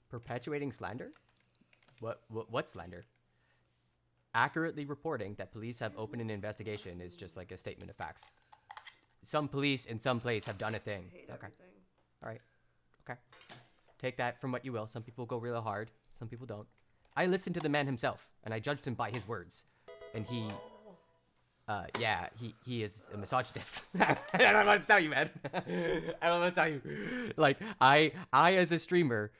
Perpetuating slander? What slander? Accurately reporting that police have opened an investigation is just like a statement of facts. Some police in some place have done a thing. I hate Okay. everything. All right. Okay. Take that from what you will. Some people go real hard. Some people don't. I listened to the man himself, and I judged him by his words. And he, yeah, he is a misogynist. I don't know what to tell you, man. I don't know what to tell you. Like, I as a streamer,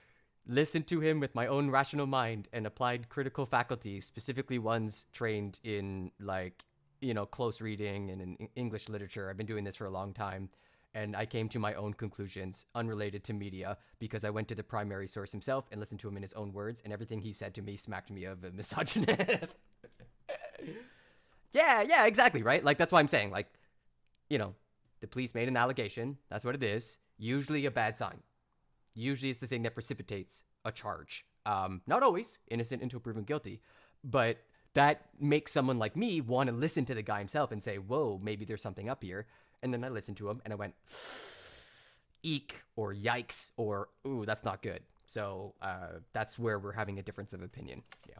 listened to him with my own rational mind and applied critical faculties, specifically ones trained in, like, you know, close reading and in English literature. I've been doing this for a long time. And I came to my own conclusions, unrelated to media, because I went to the primary source himself and listened to him in his own words, and everything he said to me smacked me of a misogynist. Yeah, exactly, right? Like, that's why I'm saying, like, you know, the police made an allegation. That's what it is. Usually a bad sign. Usually it's the thing that precipitates a charge. Not always, innocent until proven guilty, but that makes someone like me want to listen to the guy himself and say, whoa, maybe there's something up here. And then I listened to him and I went, eek, or yikes, or ooh, that's not good. So that's where we're having a difference of opinion. Yeah.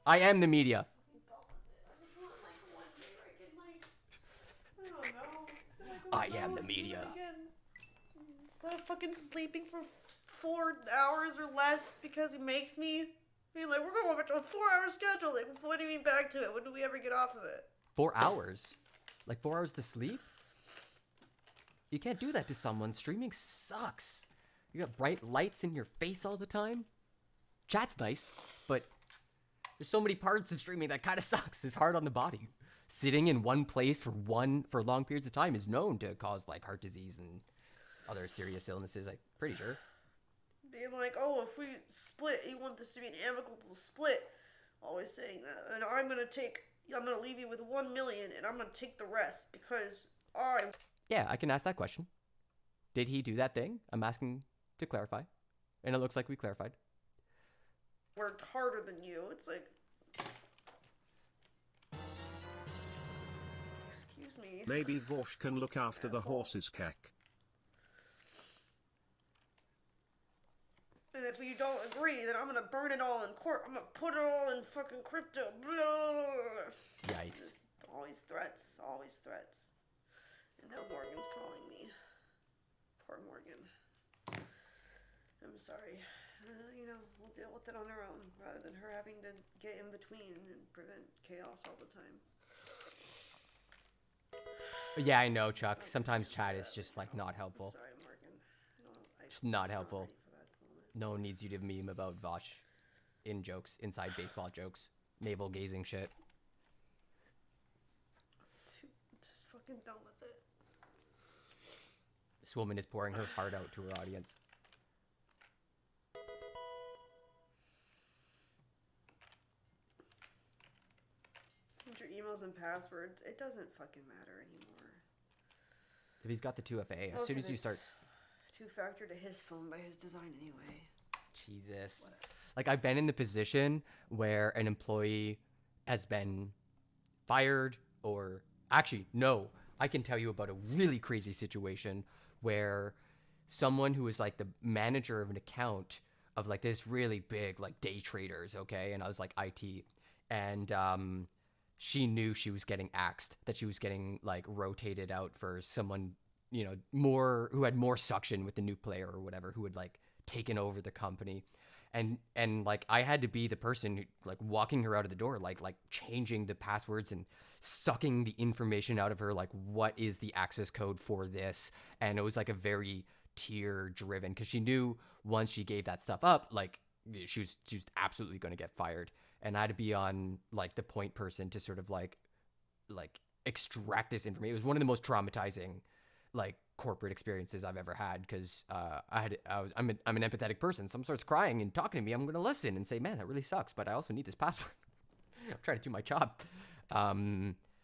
I am the media. I am the media. Instead of fucking sleeping for 4 hours or less because he makes me be like, we're going to a 4-hour schedule. Like, when do we get back to it? When do we ever get off of it? 4 hours? Like 4 hours to sleep? You can't do that to someone. Streaming sucks. You got bright lights in your face all the time. Chat's nice, but there's so many parts of streaming that kind of sucks. It's hard on the body. Sitting in one place for long periods of time is known to cause like heart disease and other serious illnesses. I'm pretty sure. Being like, oh, if we split, you want this to be an amicable split. always saying that. And I'm gonna leave you with 1 million, and I'm gonna take the rest because I Yeah, I can ask that question. Did he do that thing? I'm asking to clarify. And it looks like we clarified. worked harder than you. It's like, excuse me. Maybe Vosh can look after the Asshole. horse's cack. And if you don't agree, then I'm gonna burn it all in court. I'm gonna put it all in fucking crypto. Blah. Yikes. Just always threats, always threats. And now Morgan's calling me. Poor Morgan. I'm sorry. We'll deal with it on our own, rather than her having to get in between and prevent chaos all the time. Yeah, I know, Chuck. Sometimes chat is just like not helpful. I'm sorry, Morgan. It's not helpful. Ready for that at the moment. No one needs you to meme about Vosh in jokes, inside baseball jokes, navel gazing shit. Just fucking done with it. This woman is pouring her heart out to her audience. Enter emails and passwords. It doesn't fucking matter anymore. If he's got the 2FA, as Most soon of as you it's start... Two-factor to his phone by his design anyway. Jesus. Like, I've been in the position where an employee has been fired or... Actually, no. I can tell you about a really crazy situation where someone who was, like, the manager of an account of, like, this really big, like, day traders, okay? And I was, like, IT. And, she knew she was getting axed, that she was getting, like, rotated out for someone, more, who had more suction with the new player or whatever, who had, like, taken over the company. And like, I had to be the person who, like, walking her out of the door, like changing the passwords and sucking the information out of her, like, what is the access code for this? And it was, like, a very tier driven, because she knew once she gave that stuff up, like, she was absolutely going to get fired. And I had to be on, like, the point person to sort of like extract this information. It was one of the most traumatizing, like, corporate experiences I've ever had, because I'm an empathetic person. Someone starts crying and talking to me, I'm going to listen and say, man, that really sucks, but I also need this password. I'm trying to do my job.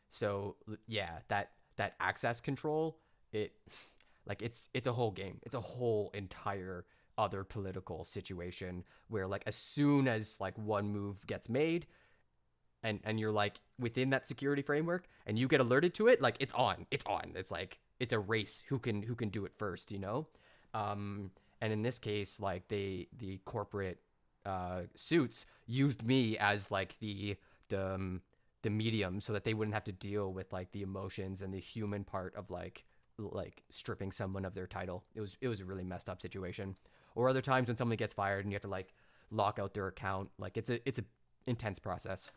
So yeah, that access control, it's a whole game. It's a whole entire other political situation where, like, as soon as, like, one move gets made and you're, like, within that security framework and you get alerted to it, like, it's on. It's like, it's a race who can do it first, and in this case, like, the corporate suits used me as, like, the medium, so that they wouldn't have to deal with, like, the emotions and the human part of like stripping someone of their title. It was a really messed up situation. Or other times when someone gets fired and you have to, like, lock out their account. Like, it's a intense process.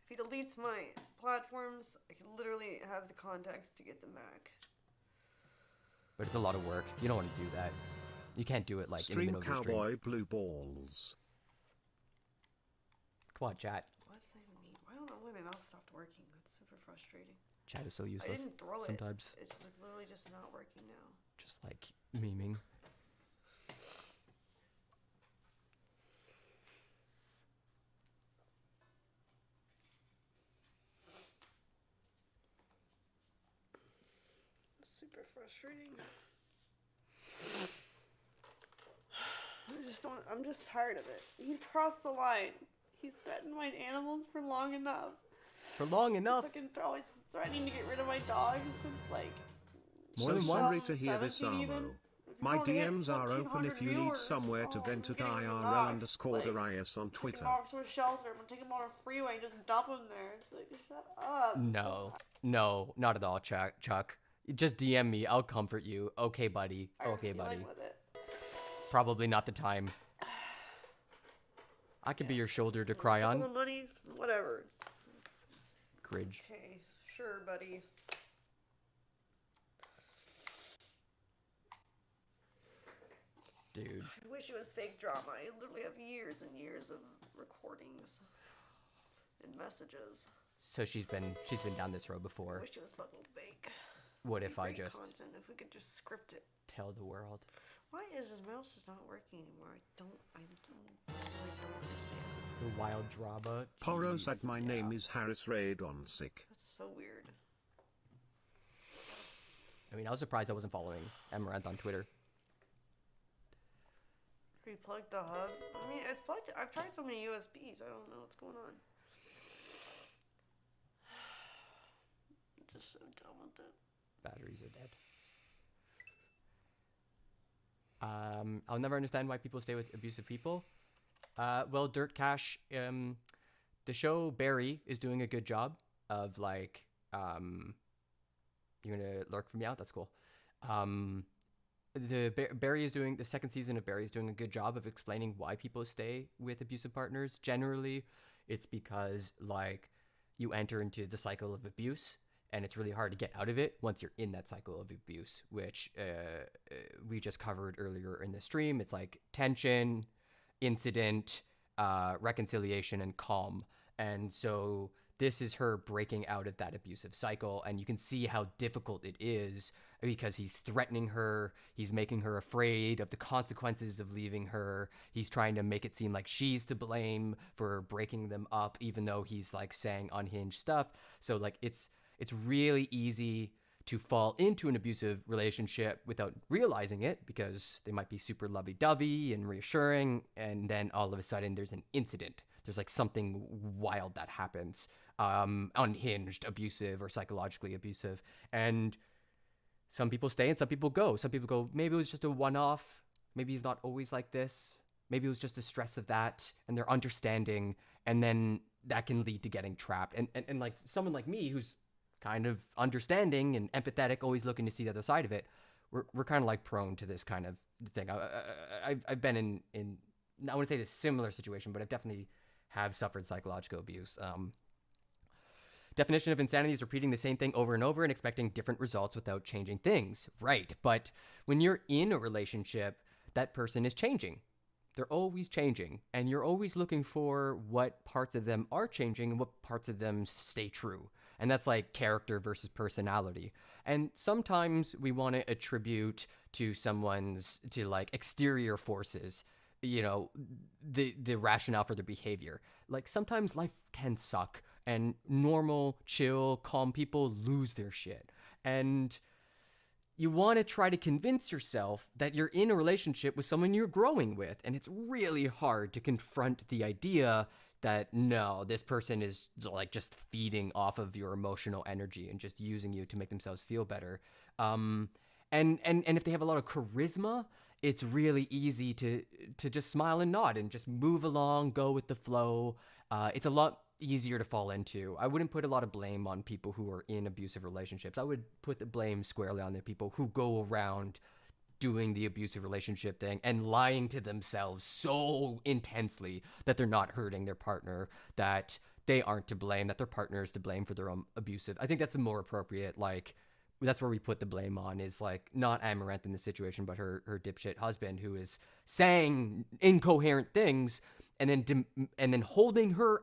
If he deletes my platforms, I can literally have the contacts to get them back. But it's a lot of work. You don't want to do that. You can't do it, like, in the Stream middle of your stream. Cowboy Blue Balls. Come on, chat. What does that even mean? I don't know why my mouse stopped working. That's super frustrating. Chat is so I useless didn't throw sometimes. it. It's, like, literally just not working now. Just, like, memeing. Super frustrating. I'm just tired of it. He's crossed the line. He's threatened my animals for long enough. For long enough. Fucking always threatening to get rid of my dogs since, like, More So than sorry once. to hear this, 17 even. Armo. If you My wanna hit DMs are open if you need 1,400 somewhere to viewers, vent at I'm getting rid of IRL dogs. underscore Like, Darius on taking Twitter. dogs to a shelter. I'm gonna take them on a freeway and just dump them there. It's like, shut up. No, not at all, Chuck. Just DM me. I'll comfort you. Okay, buddy. I Okay, feel buddy. like with it. Probably not the time. I could be your shoulder to cry Took all on. the money, whatever. Cridge. Okay, sure, buddy. Dude. I wish it was fake drama. I literally have years and years of recordings and messages. So she's been down this road I before. wish it was fucking fake. What if I Great just content, if we could just script it. tell the world? Why is his mouse just not working anymore? I really don't understand. The wild drama. Poro Jeez, said my yeah. name is Harris Radon Sick. That's so weird. I mean, I was surprised I wasn't following Amouranth on Twitter. Replug the hub. I mean, it's plugged. I've tried so many USBs. I don't know what's going on. I'm just so done with it. Batteries are dead. I'll never understand why people stay with abusive people. Well, Dirt Cash, the show Barry is doing a good job of like, you're gonna lurk for me out. That's cool. Barry is doing the second season of Barry is doing a good job of explaining why people stay with abusive partners. Generally, it's because like you enter into the cycle of abuse. And it's really hard to get out of it once you're in that cycle of abuse, which we just covered earlier in the stream. It's like tension, incident, reconciliation, and calm. And so this is her breaking out of that abusive cycle. And you can see how difficult it is because he's threatening her. He's making her afraid of the consequences of leaving her. He's trying to make it seem like she's to blame for breaking them up, even though he's like saying unhinged stuff. So like it's really easy to fall into an abusive relationship without realizing it because they might be super lovey-dovey and reassuring, and then all of a sudden there's an incident. There's like something wild that happens, unhinged, abusive, or psychologically abusive. And some people stay and some people go. Some people go, maybe it was just a one-off. Maybe he's not always like this. Maybe it was just the stress of that, and they're understanding, and then that can lead to getting trapped. And like someone like me who's kind of understanding and empathetic, always looking to see the other side of it, we're kind of like prone to this kind of thing. I've been in I wouldn't say this similar situation, but I've definitely have suffered psychological abuse. Definition of insanity is repeating the same thing over and over and expecting different results without changing things. Right, but when you're in a relationship, that person is changing. They're always changing, and you're always looking for what parts of them are changing and what parts of them stay true. And that's like character versus personality. And sometimes we want to attribute to like exterior forces, you know, the rationale for their behavior. Like sometimes life can suck and normal, chill, calm people lose their shit. And you want to try to convince yourself that you're in a relationship with someone you're growing with. And it's really hard to confront the idea that no, this person is like just feeding off of your emotional energy and just using you to make themselves feel better. And if they have a lot of charisma, it's really easy to just smile and nod and just move along, go with the flow. It's a lot easier to fall into. I wouldn't put a lot of blame on people who are in abusive relationships. I would put the blame squarely on the people who go around doing the abusive relationship thing and lying to themselves so intensely that they're not hurting their partner, that they aren't to blame, that their partner is to blame for their own abusive. I think that's the more appropriate, like, that's where we put the blame on, is like not Amouranth in this situation, but her dipshit husband who is saying incoherent things and then holding her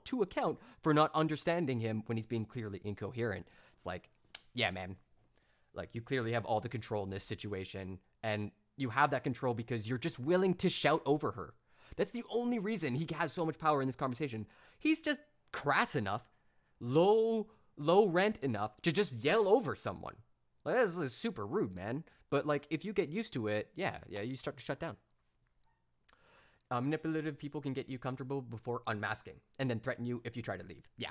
to account for not understanding him when he's being clearly incoherent. It's like, yeah, man. Like, you clearly have all the control in this situation, and you have that control because you're just willing to shout over her. That's the only reason he has so much power in this conversation. He's just crass enough, low rent enough to just yell over someone. Like, that's super rude, man. But, like, if you get used to it, yeah, you start to shut down. Manipulative people can get you comfortable before unmasking and then threaten you if you try to leave. Yeah.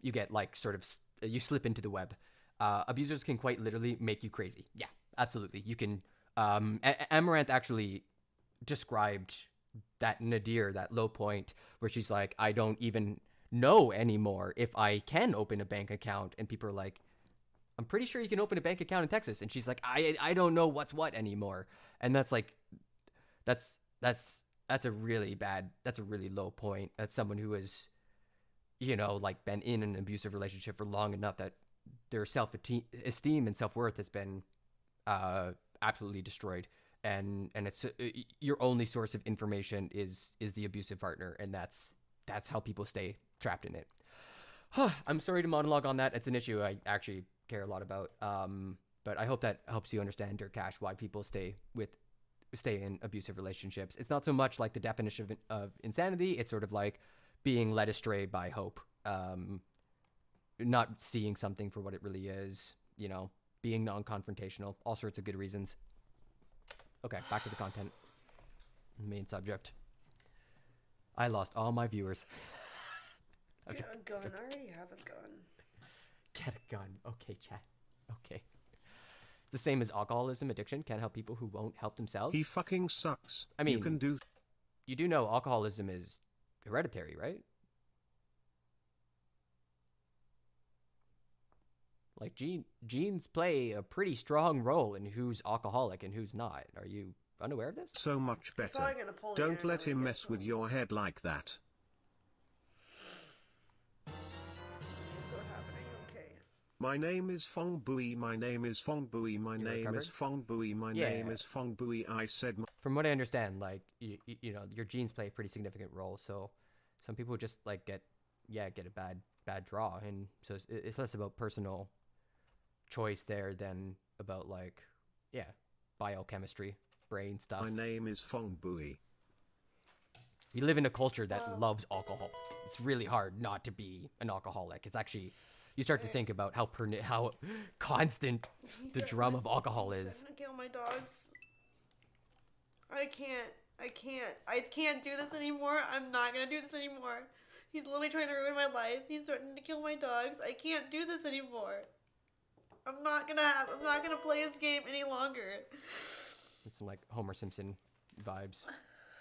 You get, like, sort of, you slip into the web. Abusers can quite literally make you crazy. Yeah, absolutely. You can, Amouranth actually described that nadir, that low point where she's like, I don't even know anymore if I can open a bank account. And people are like, I'm pretty sure you can open a bank account in Texas. And she's like, I don't know what's what anymore. And that's like, that's a really low point. That's someone who is, you know, like been in an abusive relationship for long enough that their self-esteem and self-worth has been absolutely destroyed, and it's your only source of information is the abusive partner, and that's how people stay trapped in it. I'm sorry to monologue on that. It's an issue I actually care a lot about, but I hope that helps you understand, Dirk Cash, why people stay with stay in abusive relationships. It's not so much like the definition of insanity. It's sort of like being led astray by hope, not seeing something for what it really is, you know, being non-confrontational, all sorts of good reasons. Okay, back to the content. Main subject. I lost all my viewers. Get a gun. I already have a gun. Get a gun. Okay, chat. Okay. It's the same as alcoholism, addiction. Can't help people who won't help themselves. He fucking sucks. I mean, you do know alcoholism is hereditary, right? Like genes play a pretty strong role in who's alcoholic and who's not. Are you unaware of this? so much better. Probably gonna pull the Don't internet let when him he mess gets with home. your head like that. So happening, okay. My name is Fong Bui, my name is Fong Bui, my You name recovered? is Fong Bui, my Yeah. name is Fong Bui. I said From what I understand, like you know, your genes play a pretty significant role. So some people just like get a bad draw, and so it's less about personal choice there than about like biochemistry, brain stuff. my name is Fong Bui. We live in a culture that loves alcohol. It's really hard not to be an alcoholic. It's actually, you start to think about how constant the drum of alcohol is. I'm gonna kill my dogs. I can't do this anymore. I'm not gonna do this anymore. He's literally trying to ruin my life. He's threatening to kill my dogs. I can't do this anymore. I'm not gonna play this game any longer. It's some like Homer Simpson vibes.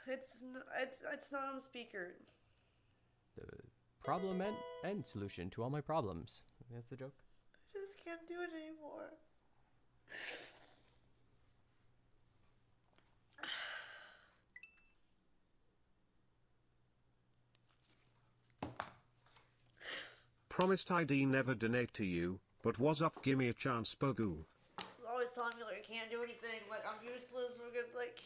It's not on speaker. The problem and solution to all my problems. That's the joke. I just can't do it anymore. Promised I'd never donate to you, but was up, gimme a chance, Bogu. He's always telling me like I can't do anything, like I'm useless,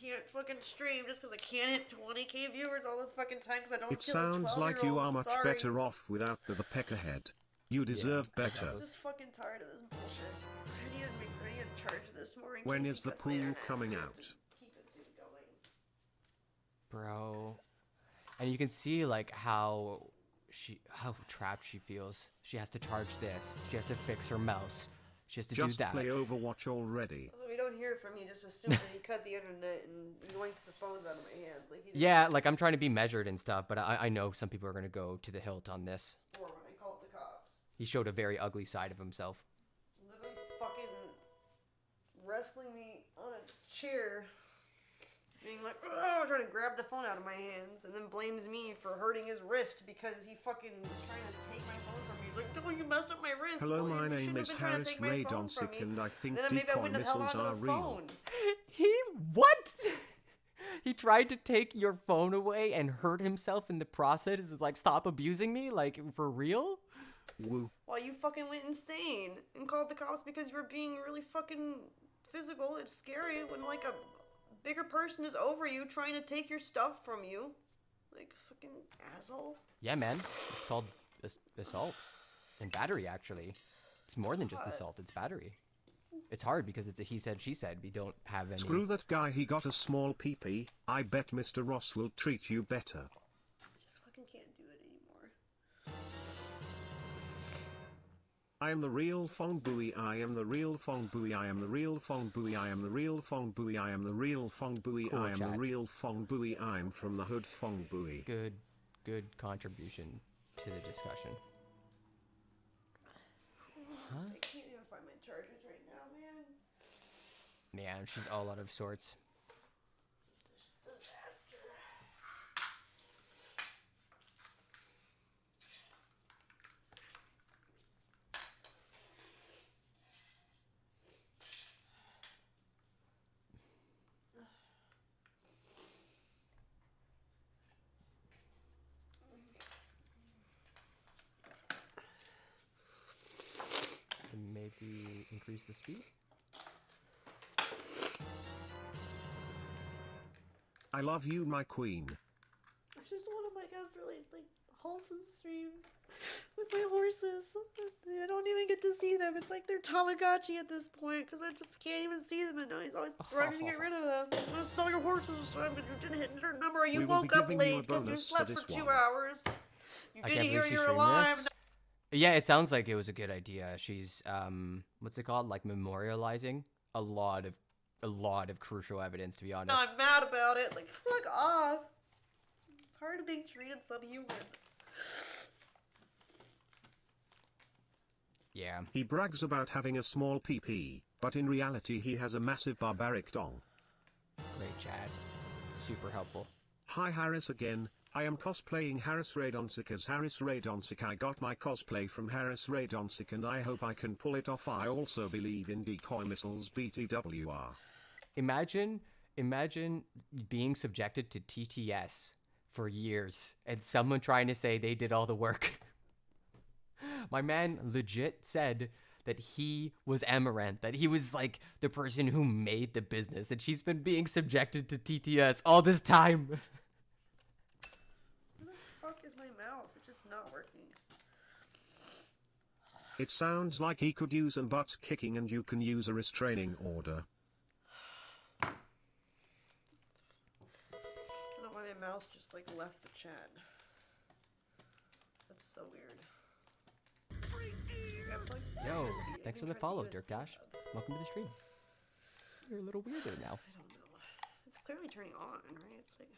can't fucking stream just because I can't hit 20k viewers all the fucking time because I don't It kill a sounds like you 12-year-old. are much Sorry. better off without the peckerhead. You deserve better. I'm just fucking tired of this bullshit. I need to charge this more. When is the pool coming out? Keep it going. Bro. And you can see like how trapped she feels. She has to charge this. She has to fix her mouse. She has to Just do that. play Overwatch already. Although we don't hear from you, just assume that he cut the internet and yoinked the phones out of my hands. Like he Yeah, like I'm trying to be measured and stuff, but I know some people are gonna go to the hilt on this. before when I called the cops. He showed a very ugly side of himself. Literally fucking wrestling me on a chair. Being like, oh, trying to grab the phone out of my hands, and then blames me for hurting his wrist because he fucking was trying to take my phone from me. He's like, no, you messed up my wrist. Hello, Well, my you name shouldn't is have been trying to Harris take my Ray phone from Donsick, me. and I think Then maybe I decoy wouldn't have held missiles onto are the real. phone. What? He tried to take your phone away and hurt himself in the process. It's like, stop abusing me? Like, for real? Woo. While you fucking went insane and called the cops because you were being really fucking physical. It's scary when like a bigger person is over you trying to take your stuff from you. Like, fucking asshole. Yeah, man. It's called assault and battery, actually. It's more than just assault. It's battery. It's hard because it's a he said, she said. We don't have any... Screw that guy, he got a small peepee. I bet Mr. Ross will treat you better. I just fucking can't do it anymore. I am the real Fong Bui, I am the real Fong Bui, I am the real Fong Bui, I am the real Fong Bui, I am the real Fong Bui, Cool, I am chat. the real Fong Bui, I'm from the hood Fong Bui. Good contribution to the discussion. I can't even find my chargers right now, man. Man, she's all out of sorts. Disaster. And maybe increase the speed? I love you, my queen. I just want to like have really like wholesome streams with my horses. I don't even get to see them. It's like they're Tamagotchi at this point because I just can't even see them, and now he's always threatening to get rid of them. I'm gonna sell your horses. I'm gonna didn't hit your number. You We will woke be up giving you a late because you bonus slept for for this 2 one. hours. You I didn't can't hear believe she's you're streaming alive. this. Yeah, it sounds like it was a good idea. She's what's it called? Like memorializing a lot of crucial evidence, to be honest. No, I'm mad about it. Like, fuck off. I'm tired of being treated subhuman. Yeah. He brags about having a small PP, but in reality he has a massive barbaric dong. Great chat. Super helpful. Hi Harris again. I am cosplaying Harris Radonsic as Harris Radonsic. I got my cosplay from Harris Radonsic and I hope I can pull it off. I also believe in decoy missiles BTWR. Imagine being subjected to TTS for years and someone trying to say they did all the work. My man legit said that he was Amouranth, that he was like the person who made the business, and she's been being subjected to TTS all this time. Where the fuck is my mouse? It's just not working. It sounds like he could use an butt kicking and you can use a restraining order. I don't know why my mouse just like left the chat. That's so weird. Yo, thanks for the follow, Dirk Dash. Welcome to the stream. You're a little weirder now. I don't know. It's clearly turning on, right? It's like...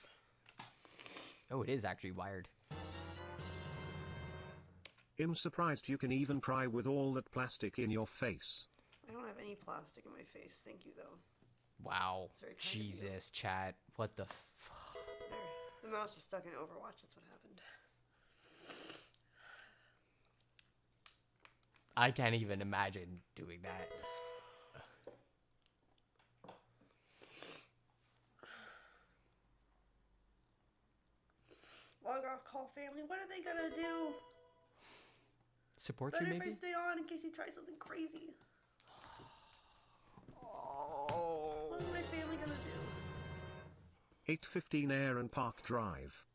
Oh, it is actually wired. I'm surprised you can even cry with all that plastic in your face. I don't have any plastic in my face. Thank you, though. Wow. That's very kind of you. Jesus, chat. What the fuck? There. The mouse was stuck in Overwatch. That's what happened. I can't even imagine doing that. Log off, call family. What are they gonna do? Support Better you, if I maybe? stay on in case you try something crazy. Oh. What is my family gonna do? 815 Air and Park Drive.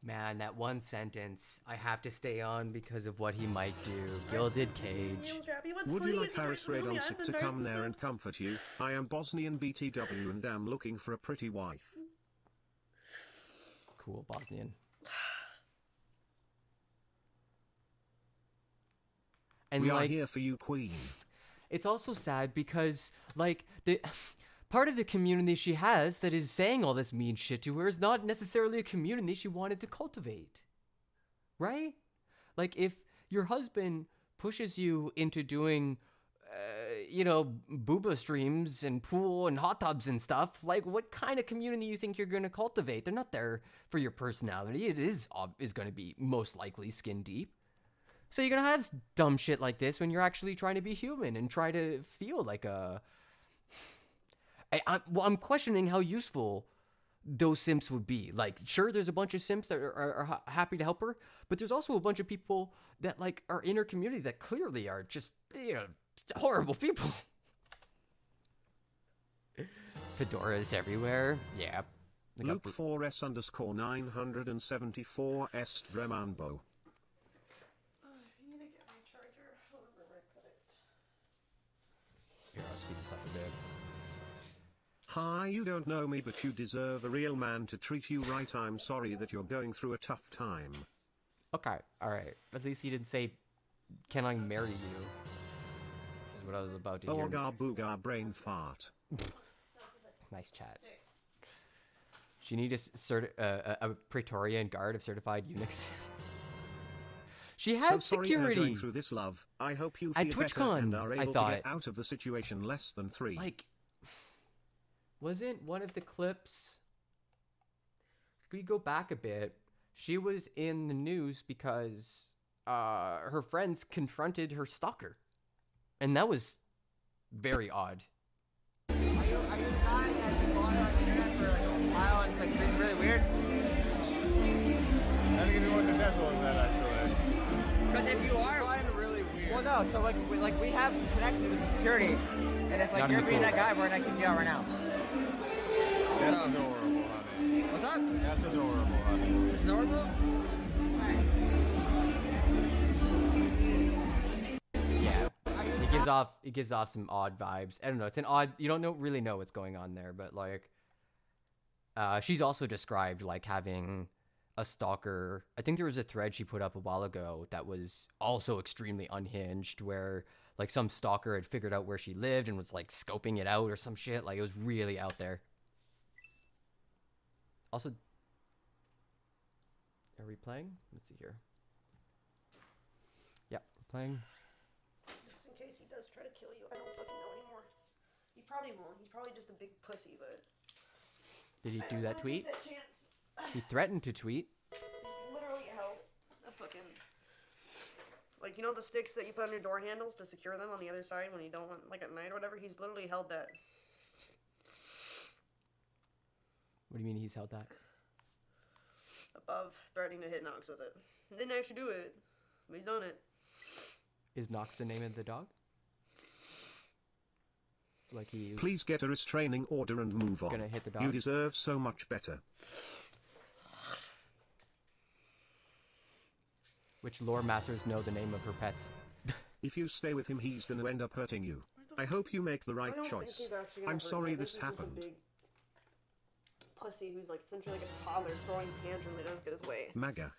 Man, that one sentence, I have to stay on because of what he might do. Gilded Cage. Would you like Harris Radonsic to come there and comfort you? I am Bosnian BTW and am looking for a pretty wife. Cool, Bosnian. And We are like, here for you, Queen. it's also sad because like the part of the community she has that is saying all this mean shit to her is not necessarily a community she wanted to cultivate. Right? Like if your husband pushes you into doing booba streams and pool and hot tubs and stuff, like what kind of community you think you're going to cultivate? They're not there for your personality. It is going to be most likely skin deep. So you're going to have dumb shit like this when you're actually trying to be human and try to feel like a... I'm questioning how useful those simps would be. Like, sure, there's a bunch of simps that are happy to help her, but there's also a bunch of people that, like, are in her community that clearly are just, horrible people. Fedoras everywhere. Yeah. Luke 4S_974 Est Dremanbo. I need to get my charger. I don't remember where I put it. Here, I'll speed this up a bit. Hi, you don't know me, but you deserve a real man to treat you right. I'm sorry that you're going through a tough time. Okay, alright. At least he didn't say, can I marry you? Is what I was about to hear. Booga booga brain fart. Nice chat. She need a Praetorian guard of certified eunuchs. She had so sorry security. Going through this, love. I hope you At feel better TwitchCon, and are I able to thought. get out of the situation less than 3. Like, wasn't one of the clips... If we go back a bit, she was in the news because her friends confronted her stalker. And that was very odd. Are you the guy that's been going on the internet for like a while and it's like been really weird? I think everyone's successful in that, actually. Because if you are, Really weird. well, no. So like we have connection with security, and if like Not in you're the being pool. that guy, we're gonna kick you out right now. That's So- adorable, honey. What's up? That's adorable, honey. It's normal? Yeah, it gives off some odd vibes. I don't know. It's an odd. You don't really know what's going on there, but like, she's also described like having a stalker. I think there was a thread she put up a while ago that was also extremely unhinged, where like some stalker had figured out where she lived and was like scoping it out or some shit. Like it was really out there. Also, are we playing? Let's see here. Yeah, we're playing. Just in case he does try to kill you, I don't fucking know anymore. He probably won't. He's probably just a big pussy, but. Did he I do don't that wanna tweet? take that chance. He threatened to tweet. He's literally held a fucking. Like, you know the sticks that you put on your door handles to secure them on the other side when you don't want, like at night or whatever? He's literally held that. What do you mean he's held that? Above, threatening to hit Knox with it. He didn't actually do it, but he's done it. Is Nox the name of the dog? Like he's Please get a restraining order and move on. gonna hit the dog? You deserve so much better. Which lore masters know the name of her pets? If you stay with him, he's gonna end up hurting you. I hope you make the right I don't think choice. he's actually gonna I'm hurt sorry him. I this think he's just a happened. big pussy who's like essentially like a toddler throwing tantrums that doesn't get his way. MAGA.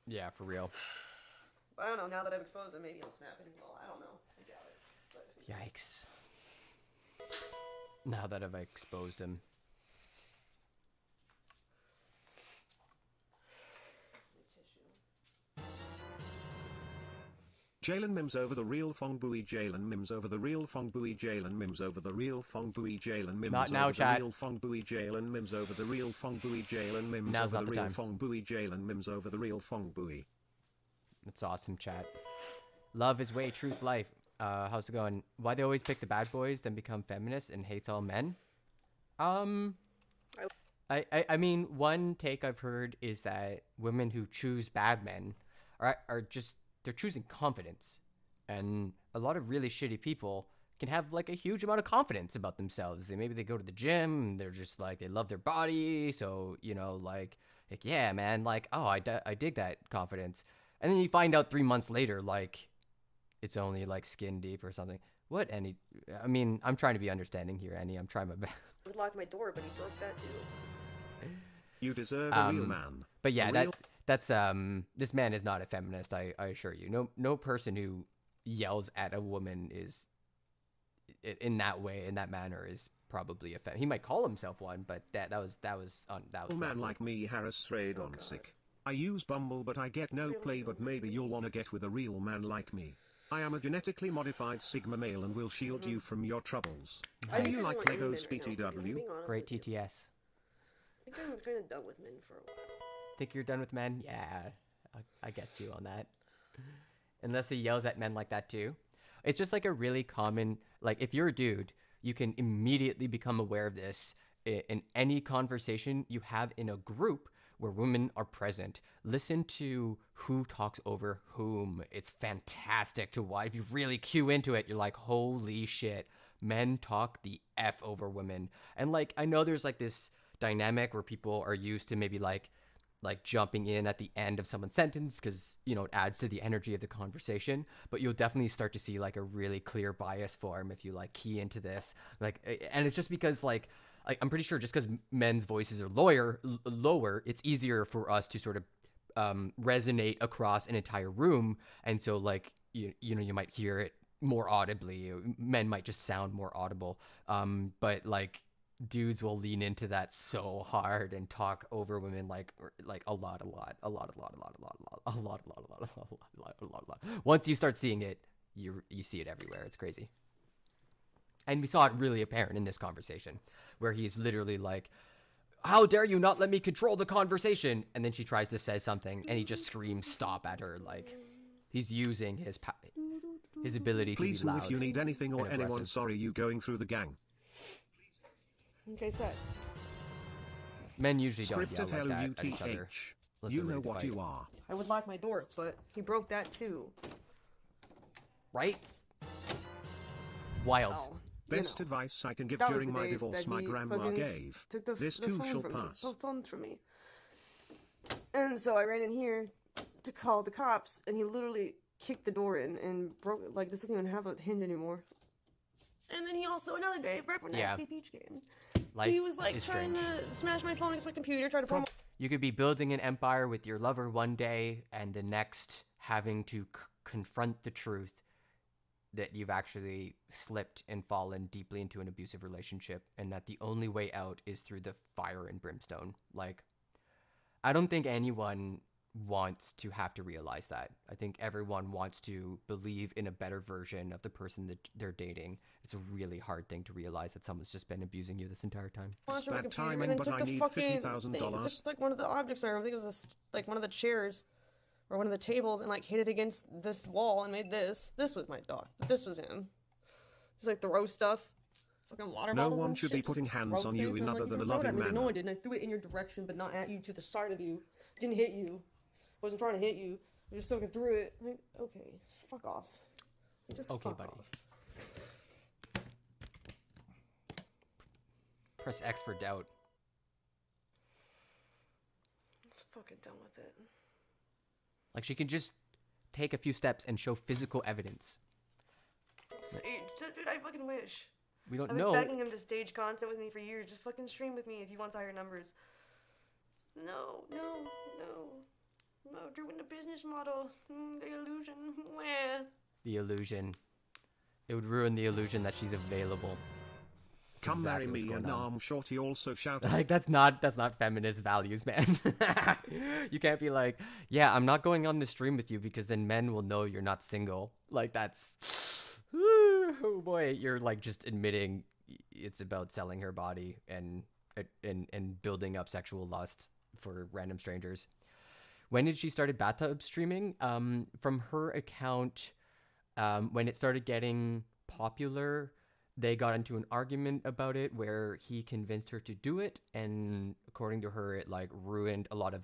Yeah, for real. But I don't know, now that I've exposed him, maybe he'll snap and well, I don't know. I doubt it. But Yikes. Now that I've exposed him. Jalen Mims over the real Fong Bui. Jalen Mims over the real Fong Bui. Jalen Mims over the real Fong Bui. Jalen Mims Not now, over the chat. real Fong Bui. Jalen Mims over the real Fong Bui. Jalen Mims Now's over not the the real time. Fong Bui. Jalen Mims over the real Fong Bui. That's awesome, chat. Love is way, truth, life. How's it going? Why they always pick the bad boys, then become feminists and hates all men? I mean, one take I've heard is that women who choose bad men are just, they're choosing confidence. And a lot of really shitty people can have like a huge amount of confidence about themselves. Maybe they go to the gym and they're just like, they love their body. So, you know, like yeah, man, like, oh, I dig that confidence. And then you find out 3 months later, like, it's only like skin deep or something. What, Annie? I mean, I'm trying to be understanding here, Annie. I'm trying my best. I would lock my door, but he broke that too. You deserve a real man. But yeah, A real- that's this man is not a feminist. I assure you. No person who yells at a woman is in that way, in that manner, is probably a feminist. He might call himself one, but that was A man like me, Harris Radon sick. I use Bumble, but I get no play. But maybe you'll wanna get with a real man like me. I am a genetically modified Sigma male and will shield you from your troubles. I Do you just like want any men Legos right now, if I'm BTW? being honest great with you. TTS. I think I'm kind of done with men for a while. Think you're done with men? Yeah, I get you on that. Unless he yells at men like that too. It's just like a really common, like if you're a dude, you can immediately become aware of this in any conversation you have in a group where women are present. Listen to who talks over whom. It's fantastic to watch. If you really cue into it, you're like, holy shit, men talk the F over women. And like, I know there's like this dynamic where people are used to maybe like jumping in at the end of someone's sentence because, you know, it adds to the energy of the conversation, but you'll definitely start to see like a really clear bias form if you like key into this. Like, and it's just because like I'm pretty sure just because men's voices are lower, it's easier for us to sort of resonate across an entire room. And so like, you know, you might hear it more audibly. Men might just sound more audible. But like, dudes will lean into that so hard and talk over women like a lot. Once you start seeing it, you see it everywhere. It's crazy. And we saw it really apparent in this conversation where he's literally like, how dare you not let me control the conversation? And then she tries to say something and he just screams stop at her. Like, he's using his ability Please, to be loud. if you need anything or and anyone, aggressive. sorry you going through the gang. Like I said, Men usually don't yell Scripted like that at each other. LUTH. unless You they're know ready to what fight. you are. I would lock my door, but he broke that too. Right? Wild. So, Best know, advice I can give that was during the my day divorce that my he grandma fucking gave. took the This the too phone shall from pass. me. Both phones from me. And so I ran in here to call the cops, and he literally kicked the door in and broke it. Like, this doesn't even have a hinge anymore. And then he also, another day, right when Yeah. Nasty Peach game, Life he was like is trying strange. to smash my phone against my computer, try to pull You could be building an empire with your lover one day, and the next having to confront the truth that you've actually slipped and fallen deeply into an abusive relationship, and that the only way out is through the fire and brimstone. Like, I don't think anyone wants to have to realize that. I think everyone wants to believe in a better version of the person that they're dating. It's a really hard thing to realize that someone's just been abusing you this entire time. launch on my Bad computer, timing, and then but took I the need fucking $50,000. thing, took like one of the objects in my room. I think it was like one of the chairs or one of the tables, and like hit it against this wall and made this. This was my dog. This was him. Just like throw stuff. Fucking water No bottles one and should shit, be putting just hands throw on you things, in and I'm other like, than a "You throw it at loving me." He's like, manner. no, I didn't. I threw it in your direction, but not at you, to the side of you. Didn't hit you. Wasn't trying to hit you. I just fucking threw it. Like, okay, fuck off. Just Okay, fuck buddy. off. Press X for doubt. Just fucking done with it. Like, she can just take a few steps and show physical evidence. Dude, I fucking wish. We don't I've been know. begging him to stage content with me for years. Just fucking stream with me if he wants higher numbers. No. Doing the business model. The illusion. Where? The illusion. It would ruin the illusion that she's available. Come Exactly marry what's me going and on. Arm Shorty also shouted. Like, that's not feminist values, man. You can't be like, yeah, I'm not going on the stream with you because then men will know you're not single. Like, that's, oh boy, you're like just admitting it's about selling her body and building up sexual lust for random strangers. When did she started bathtub streaming? From her account, when it started getting popular, they got into an argument about it where he convinced her to do it, and according to her, it like ruined a lot of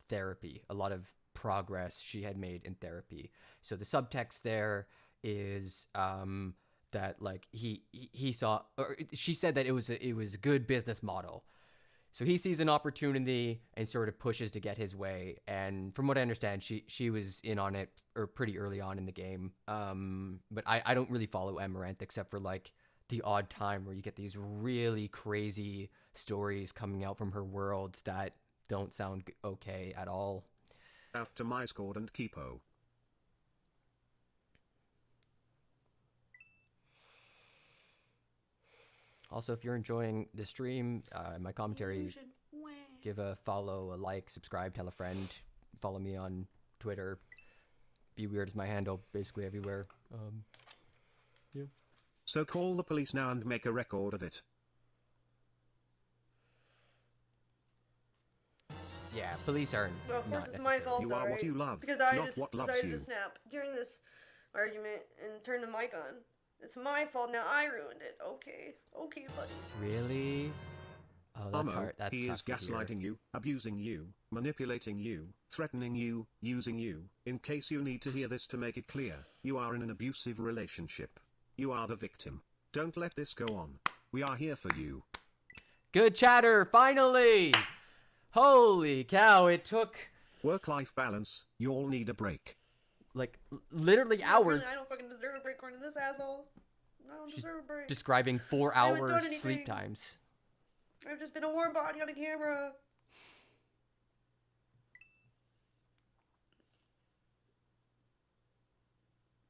therapy, a lot of progress she had made in therapy. So the subtext there is that like he saw, or she said that it was a good business model. So he sees an opportunity and sort of pushes to get his way. And from what I understand, she was in on it or pretty early on in the game. But I don't really follow Amouranth except for like the odd time where you get these really crazy stories coming out from her world that don't sound okay at all. Out to MyScord and Kipo. Also, if you're enjoying the stream, my commentary, Illusion. Where? give a follow, a like, subscribe, tell a friend, follow me on Twitter. Be Weird is my handle, basically everywhere. Yeah. So call the police now and make a record of it. Yeah, police are Well, of course, not it's my fault, You though, are what right? you love, Because I not just what loves decided you. to snap during this argument and turn the mic on. It's my fault. Now I ruined it. Okay, buddy. Really? Oh, that's hard. That's he is gaslighting you, abusing you, manipulating you, threatening you, using you. In case you need to hear this to make it clear, you are in an abusive relationship. You are the victim. Don't let this go on. We are here for you. Good chatter, finally! Holy cow, it took Work-life balance, you all need a break. like literally hours Really, I don't fucking deserve a break according to this asshole. I don't deserve a break. describing 4 I haven't done hour anything. sleep times. I've just been a warm body on a camera.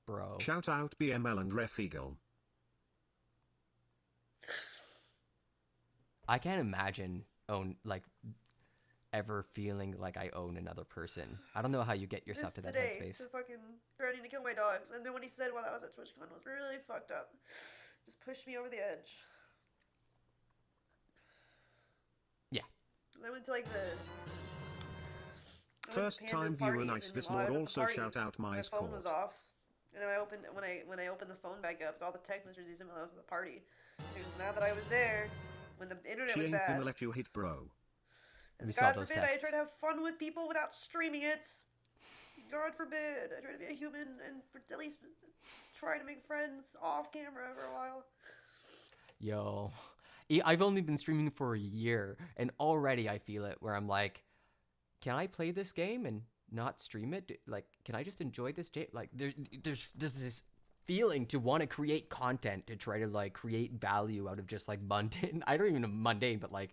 Bro. Shout out BML and Ref Eagle. I can't imagine ever feeling like I own another person. I don't know how you get yourself This to that today, headspace. to fucking threatening to kill my dogs, and then when he said while I was at TwitchCon was really fucked up. Just pushed me over the edge. Yeah. I went to like the First time viewer nice this lord also shout out my phone was MyScord. off. And then when I opened the phone back up, all the text messages he sent when I was at the party. Because now that I was there, when the internet She was ain't bad, gonna let you hit bro. We saw God those forbid I texts. try to have fun with people without streaming it. God forbid I try to be a human and at least try to make friends off camera for a while. Yo, I've only been streaming for a year, and already I feel it where I'm like, can I play this game and not stream it? Like, can I just enjoy this game? Like, there's this feeling to want to create content to try to like create value out of just like mundane. I don't even know mundane, but like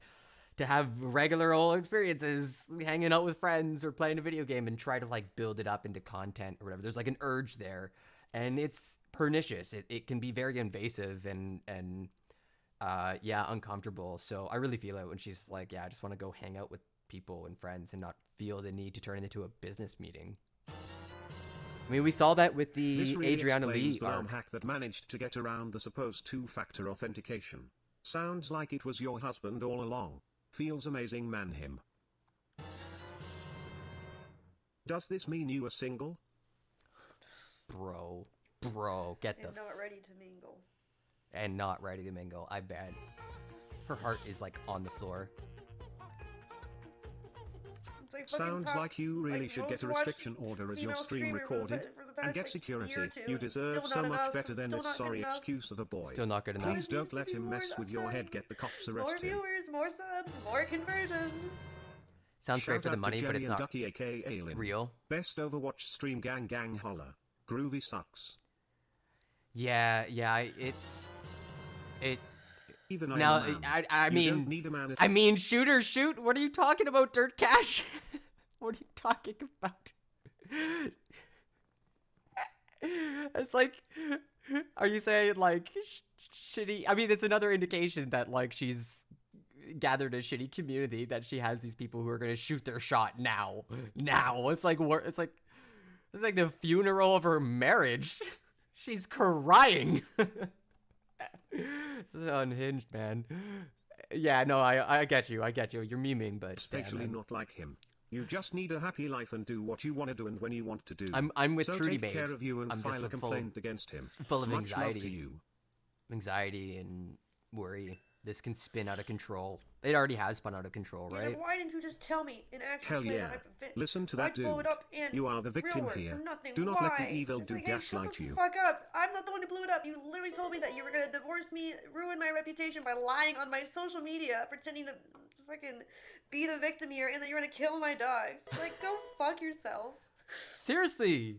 to have regular old experiences, hanging out with friends or playing a video game and try to like build it up into content or whatever. There's like an urge there, and it's pernicious. It can be very invasive and yeah, uncomfortable. So I really feel it when she's like, yeah, I just want to go hang out with people and friends and not feel the need to turn it into a business meeting. I mean, we saw that with the This really Adriana explains Lee the ROM arc. hack that managed to get around the supposed two-factor authentication. Sounds like it was your husband all along. Feels amazing, man him. Does this mean you are single? Bro, get the And not ready to mingle. and not ready to mingle. I bet. Her heart is like on the floor. It's like fucking Sounds top, like you really should get a most watched restriction order as your female stream streamer recorded. for the And past, get like, security. year or two, You and deserve still so not much enough, better than still this not good sorry enough. excuse of a boy. Still not good enough. Please don't let him More mess with your head. outside. Get the cops More arrested. viewers, more subs, more conversion. Sounds great Shout for the out to money, but Jenny it's and not Ducky aka Aylin. real. Best Overwatch stream, gang holla. Groovy sucks. Yeah, it's it. Even I'm Now, a man. I You mean, don't need a man if I mean, shoot or shoot. What are you talking about, Dirt Cash? What are you talking about? It's like, are you saying like shitty? I mean, it's another indication that like she's gathered a shitty community, that she has these people who are gonna shoot their shot now. It's like it's like the funeral of her marriage. She's crying. This is unhinged, man. Yeah, no, I get you. You're memeing, but especially damn, man. not like him. You just need a happy life and do what you want to do and when you want to do. I'm with so Trudy take Babe. care of you and I'm file just a complaint against him. full of Much love anxiety. to you. Anxiety and worry. This can spin out of control. It already has spun out of control, Yeah, right? why didn't you just tell me and actually Hell play yeah. the Listen to that Why'd blow dude. it up and You are the real victim work here. for nothing? Do not let the Why? evil It's dude like, hey, shut gaslight the you. fuck up. I'm not the one who blew it up. You literally told me that you were gonna divorce me, ruin my reputation by lying on my social media, pretending to fucking be the victim here, and that you're gonna kill my dogs. Like, go fuck yourself. Seriously.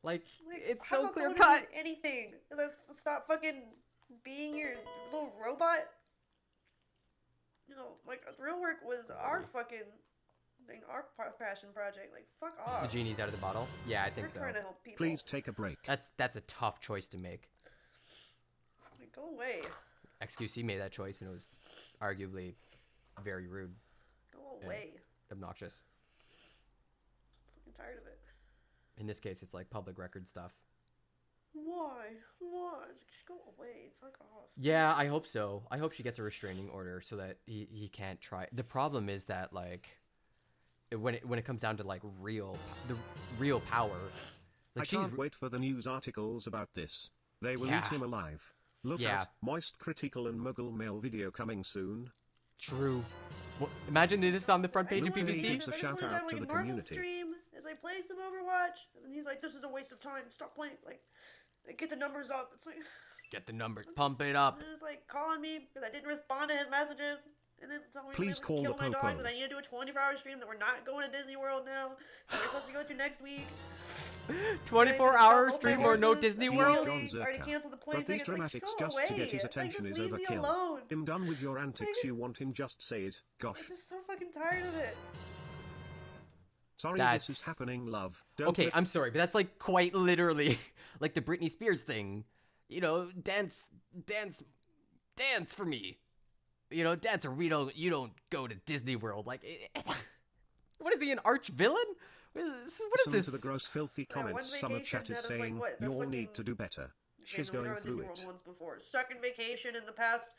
Like, it's I'm so not the clear one who does cut. anything. Let's stop fucking being your little robot. You know, like, real work was our fucking thing, our passion project. Like, fuck The off. genie's out of the bottle? Yeah, I think We're so. trying to help people. Please take a break. That's a tough choice to make. Like, go away. XQC made that choice, and it was arguably very rude, Go away. obnoxious. I'm tired of it. In this case, it's like public record stuff. Why? Just go away. Fuck off. Yeah, I hope so. I hope she gets a restraining order so that he can't try. The problem is that like when it comes down to like the real power, like I she's can't wait for the news articles about this. They will Yeah. eat him alive. Look Yeah. out, moist critical and muggle mail video coming soon. true. Well, imagine this on the front page of Look, PVC. gives a shout wanted to out have, to like, the a normal community. stream as I play some Overwatch, and then he's like, "This is a waste of time. Stop playing." Like, get the numbers up. It's like, Get the numbers, pump it up. and then it's like calling me because I didn't respond to his messages, and then telling me Please to call kill the my dogs, popo. and I need to do a 24-hour stream that we're not going to Disney World now. That we're supposed to go to next week. 24-hour Stop stream both my or no horses. Disney He World. already John already Zerka. canceled the plane But these tickets. Like, dramatics go just away. to get his Like, attention just is leave me overkill. alone. I'm done with your antics. You want him, just say it. Gosh. I'm just so fucking tired of it. Sorry That's- this is happening, love. Don't Okay, let- I'm sorry, but that's like quite literally like the Britney Spears thing. You know, dance for me. You know, dance or you don't go to Disney World. Like, what is he, an arch villain? What is Listen this? to the gross filthy Yeah, one comments. Summer vacation chat is out of, like, saying, what, the you all fucking- need to do better. She's Okay, no, we going were on through Disney World it. once before. Second vacation in the past,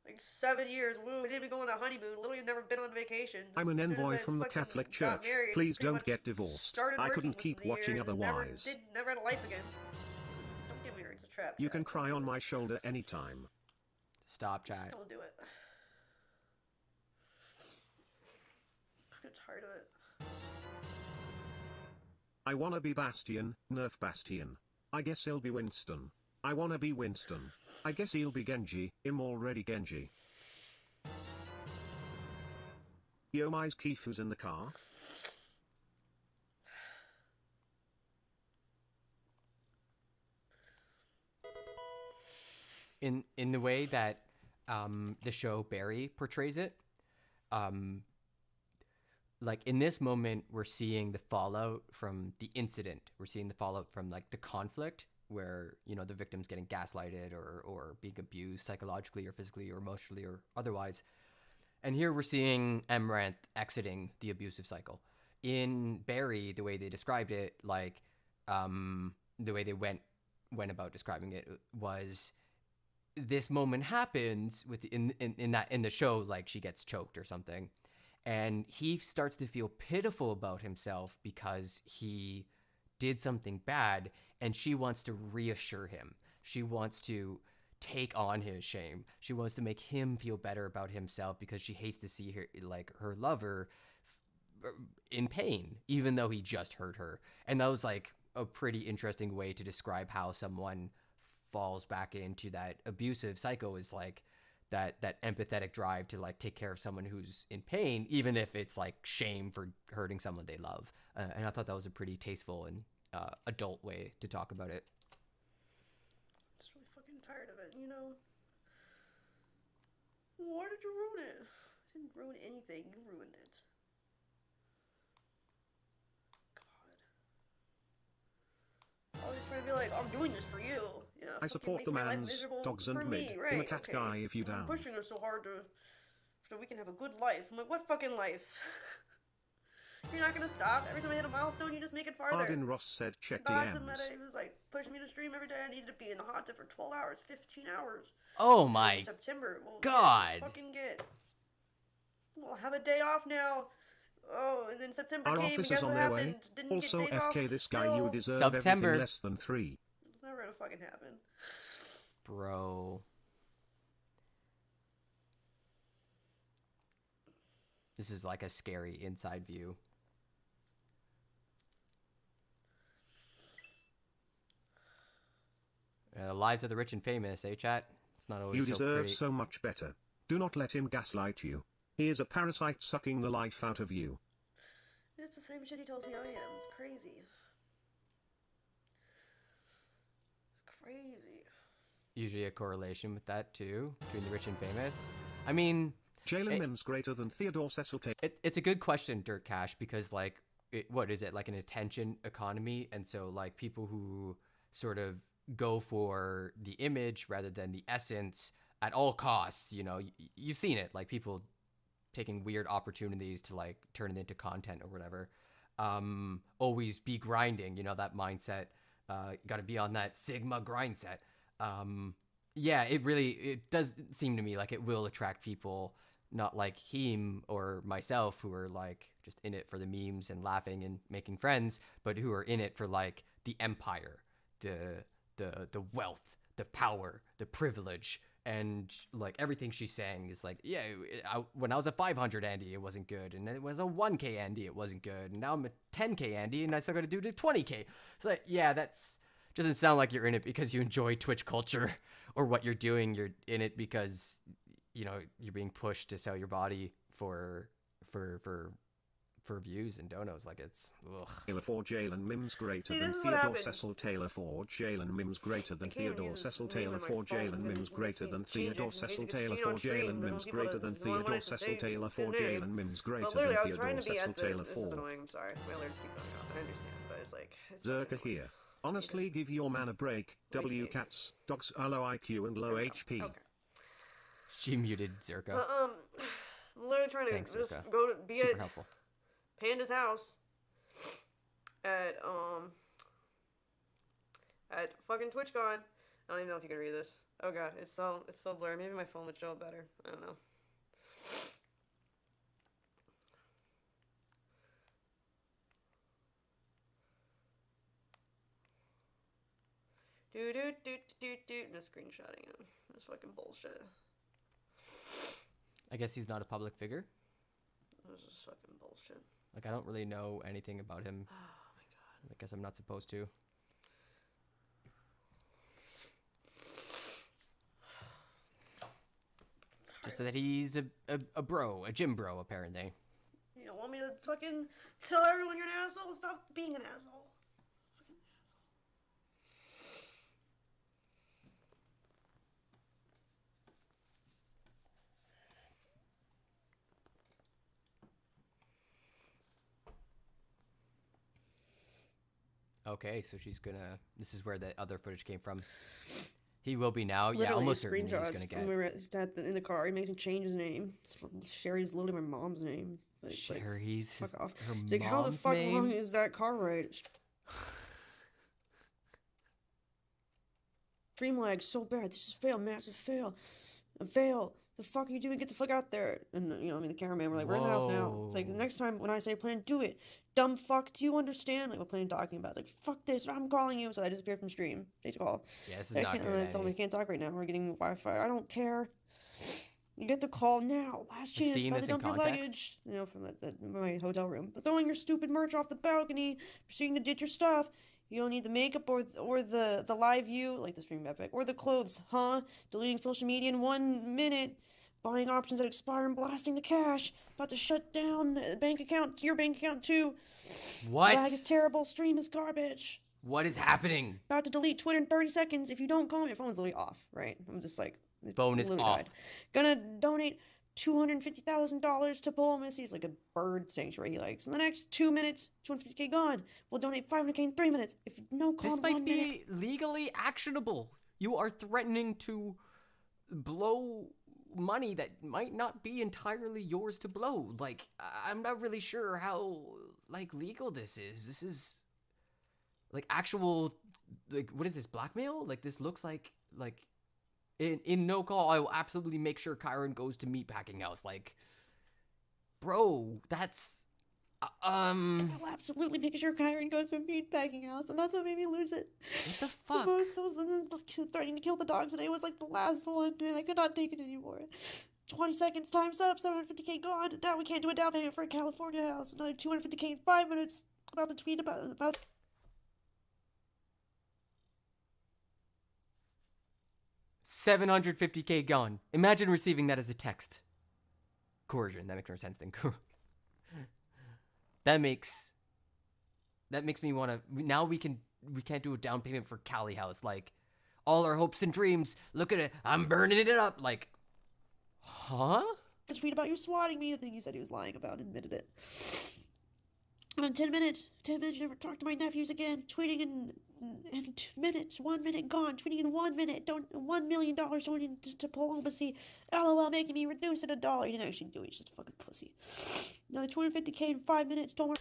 like, 7 years. Woo, we didn't even go on a honeymoon. Literally never been on vacation. I'm an As soon as envoy I from the fucking Catholic got Church. married, Please pretty don't much get divorced. started I working couldn't within keep the year watching and otherwise. Never had a life again. Don't get married. It's a trap. You Jack. can cry on my shoulder anytime. Stop, Just chat. don't do it. I'm tired of it. I wanna be Bastion, nerf Bastion. I guess he'll be Winston. I wanna be Winston. I guess he'll be Genji. I'm already Genji. Yo, my Kifu's in the car. In the way that the show Barry portrays it, like in this moment, we're seeing the fallout from the incident. We're seeing the fallout from like the conflict where, you know, the victim's getting gaslighted or being abused psychologically or physically or emotionally or otherwise. And here we're seeing Amouranth exiting the abusive cycle. In Barry, the way they described it, like the way they went about describing it was, this moment happens with in the show, like she gets choked or something, and he starts to feel pitiful about himself because he did something bad, and she wants to reassure him. She wants to take on his shame. She wants to make him feel better about himself because she hates to see her lover in pain, even though he just hurt her. And that was like a pretty interesting way to describe how someone falls back into that abusive cycle, is like that empathetic drive to like take care of someone who's in pain, even if it's like shame for hurting someone they love. And I thought that was a pretty tasteful and adult way to talk about it. I'm just really fucking tired of it, you know? Why did you ruin it? I didn't ruin anything. You ruined it. God. Always trying to be like, I'm doing this for you. Yeah, I support the man's dogs and mid. I'm a cat guy if you down. I'm pushing her so hard so we can have a good life. I'm like, what fucking life? You're not gonna stop. Every time I hit a milestone, you just make it farther. Arden Ross said check God's DMs. a meta. He was like pushing me to stream every day. I needed to be in the hot tub for 12 hours, 15 hours. Oh my September. Well, God. Fucking get. We'll have a day off now. Oh, and then September Our came, and officers guess on what their happened? way. Didn't Also, get days FK off this guy, still. you deserve September. everything less than 3. It's never gonna fucking happen. Bro. This is like a scary inside view. The lives of the rich and famous, eh, chat? It's not always You so deserve pretty. so much better. Do not let him gaslight you. He is a parasite sucking the life out of you. It's the same shit he tells me I am. It's crazy. It's crazy. Usually a correlation with that, too, between the rich and famous. I mean... Jalen Mims greater than Theodore Cecil Taylor. It's a good question, Dirt Cash, because, like, what is it, like an attention economy? And so, like, people who sort of go for the image rather than the essence at all costs, you know, you've seen it, like, people taking weird opportunities to, like, turn it into content or whatever. Always be grinding, you know, that mindset. Got to be on that Sigma grind set. Yeah, it does seem to me like it will attract people not like him or myself, who are like just in it for the memes and laughing and making friends, but who are in it for like the empire, the wealth, the power, the privilege. And like everything she's saying is like, yeah, when I was a 500 Andy, it wasn't good. And it was a 1K Andy, it wasn't good. And now I'm a 10K Andy and I still got to do the 20K. So like, yeah, that's doesn't sound like you're in it because you enjoy Twitch culture or what you're doing. You're in it because, you know, you're being pushed to sell your body for views and donos. Like it's ugh. Taylor for Jalen Mims greater See, than this is what Theodore happened. Cecil Taylor for Jalen Mims greater than I can't even Theodore use Cecil this name Taylor on my for phone Jalen because Mims it greater makes than me change it Theodore in case Cecil it gets Taylor seen for on stream, Jalen but Mims most people greater don't- than no one Theodore wants to Cecil say Taylor his for name. Jalen Mims greater But than literally, I was trying Theodore to be Cecil at the. Taylor This is for annoying. I'm sorry. My alerts keep going off. I understand, but it's like. It's Zerka fucking annoying. here. Honestly, give your man a break. Let me W see. cats, dogs are low IQ and low There we go. HP. Okay. She muted Zerka. I'm literally trying to Thanks, just Zerka. go to be Super at helpful. Panda's house at fucking TwitchCon. I don't even know if you can read this. Oh god, it's so blurry. Maybe my phone would show it better. I don't know. Just screenshotting it. This fucking bullshit. I guess he's not a public figure. This is fucking bullshit. Like I don't really know anything about him. Oh my god. I guess I'm not supposed to. Just that he's a bro, a gym bro, apparently. You don't want me to fucking tell everyone you're an asshole? Stop being an asshole. Fucking asshole. Okay, so she's gonna. This is where the other footage came from. He will be now. Literally, Yeah, almost certainly he's screenshots gonna get. when we were in the car. He makes me change his name. Sherry's literally my mom's name. Like, Sherry's fuck off. her It's like, how the mom's fuck name? wrong is that car ride? Stream lag so bad. This is fail, massive fail. A fail. The fuck are you doing? Get the fuck out there. And, you know, I mean, the cameraman, we're like, we're in the house now. It's like, the Whoa. next time when I say plan, do it. Dumb fuck, do you understand? Like, what plan talking about? Like, fuck this, I'm calling you. So I disappeared from stream. Take a call. Yeah, this is I not can't, good. I told him I Eddie. can't talk right now. We're getting Wi-Fi. I don't care. You get the call now. Last chance. Seeing About this to in dump your context? luggage. You know, from my hotel room. But throwing your stupid merch off the balcony, proceeding to ditch your stuff. You don't need the makeup or the live view, like the stream epic, or the clothes, huh? Deleting social media in 1 minute. Buying options that expire and blasting the cash. About to shut down bank account, your bank account too. What? Lag is terrible. Stream is garbage. What is happening? About to delete Twitter in 30 seconds. If you don't call me, your phone's literally off, right? I'm just like, it Phone is literally off. died. Gonna donate $250,000 to Polomacy. He's like a bird sanctuary he likes. In the next 2 minutes, 250K gone. We'll donate 500K in 3 minutes. If no call This in might 1 be minute. legally actionable. You are threatening to blow money that might not be entirely yours to blow. Like, I'm not really sure how, like, legal this is. This is, like, actual, like, what is this, blackmail? Like, this looks like in no call, I will absolutely make sure Kyron goes to Meatpacking House. Like, bro, that's, I'll absolutely make sure Kyron goes to a meatpacking house, and that's what made me lose it. what the The fuck? most I was threatening to kill the dog today was like the last one, and I could not take it anymore. 20 seconds, time's up, 750K gone. Now we can't do a down payment for a California house. Another 250K in 5 minutes. About to tweet about 750K gone. Imagine receiving that as a text. Coercion. That makes no sense then. that makes me want to. Now we can't do a down payment for Cali House. Like, all our hopes and dreams. Look at it. I'm burning it up. Like, huh? to tweet about you swatting me. I think he said he was lying about it, admitted it. In 10 minutes, never talk to my nephews again. Tweeting in 2 minutes, 1 minute gone. Tweeting in 1 minute, $1 million donated to Polomacy. LOL, making me reduce it $1. He didn't actually do it, he's just a fucking pussy. Another 250K in 5 minutes, don't worry.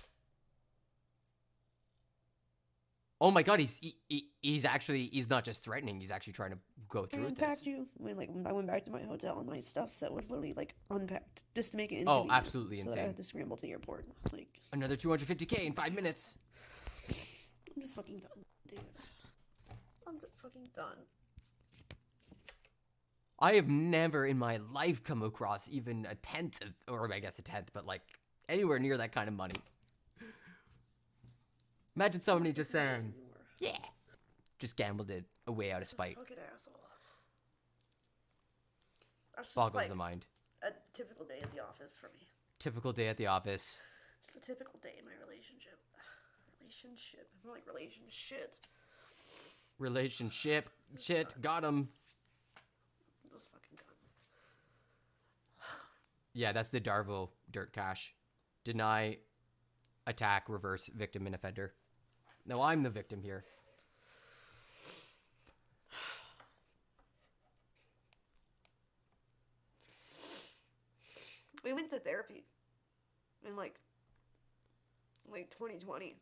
Oh my god, he's not just threatening, he's actually trying to go through with Unpacked this. you. I went back to my hotel and my stuff that was literally like unpacked just to make it Oh, inconvenient, absolutely so that I insane. had to scramble to the airport. Like, Another 250K in 5 minutes. I'm just fucking done, dude. I'm just fucking done. I have never in my life come across even a tenth of, or I guess a tenth, but like anywhere near that kind of money. Imagine somebody just saying, yeah, just gambled it away out of spite. Fucking asshole. That's just Boggles like the mind. a typical day at the office for me. Typical day at the office. Just a typical day in my relationship. Relationship. I don't like relationship. Relationship. Shit, got him. I'm just fucking done. Yeah, that's the Darvo dirt cash. Deny, attack, reverse, victim, and offender. No, I'm the victim here. We went to therapy in like 2020.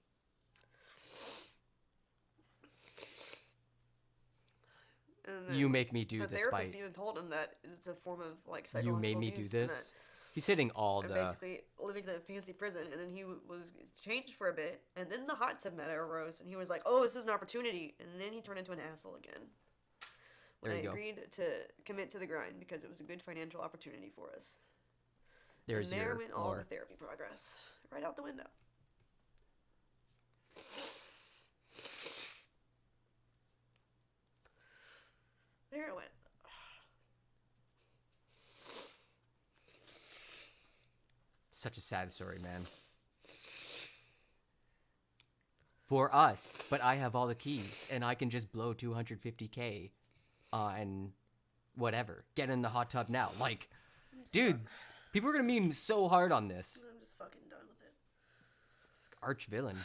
And then You make me do the this therapist fight. even told him that it's a form of like You psychological made me do abuse, and this. He's hitting all that I'm the. basically living in a fancy prison, and then he was changed for a bit, and then the hot tub matter arose, and he was like, "Oh, this is an opportunity," and then he turned into an asshole again. When There I you go. agreed to commit to the grind because it was a good financial opportunity for us. There's and there your went all lore. the therapy progress right out the window. There it went. such a sad story, man. For us, but I have all the keys, and I can just blow 250K on whatever. Get in the hot tub now. Like, dude, people are gonna meme so hard on this. I'm just fucking done with it. Arch villain.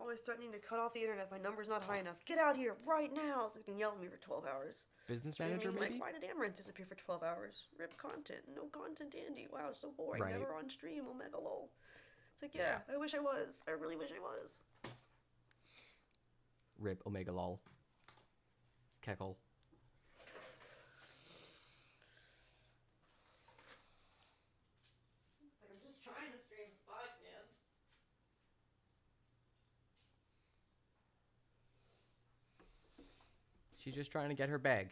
Always threatening to cut off the internet if my number's not high enough. Get out here right now, so you can yell at me for 12 hours. Business manager, Streaming, maybe? like, why did Amouranth disappear for 12 hours? Rip content. No content, Andy. Wow, so boring. Right. Never on stream. Omega lol. It's like, yeah, I wish I was. I really wish I was. Rip Omega lol. Keckle. Like, I'm just trying to stream. Fuck, man. She's just trying to get her bag.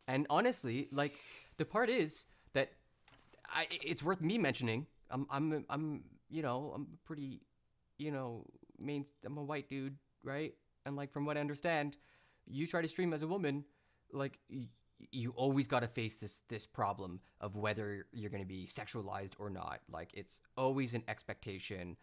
And honestly, like, the part is that it's worth me mentioning. I'm you know, I'm pretty, you know, I'm a white dude, right? And like, from what I understand, you try to stream as a woman, like, you always got to face this problem of whether you're going to be sexualized or not. Like, it's always an expectation.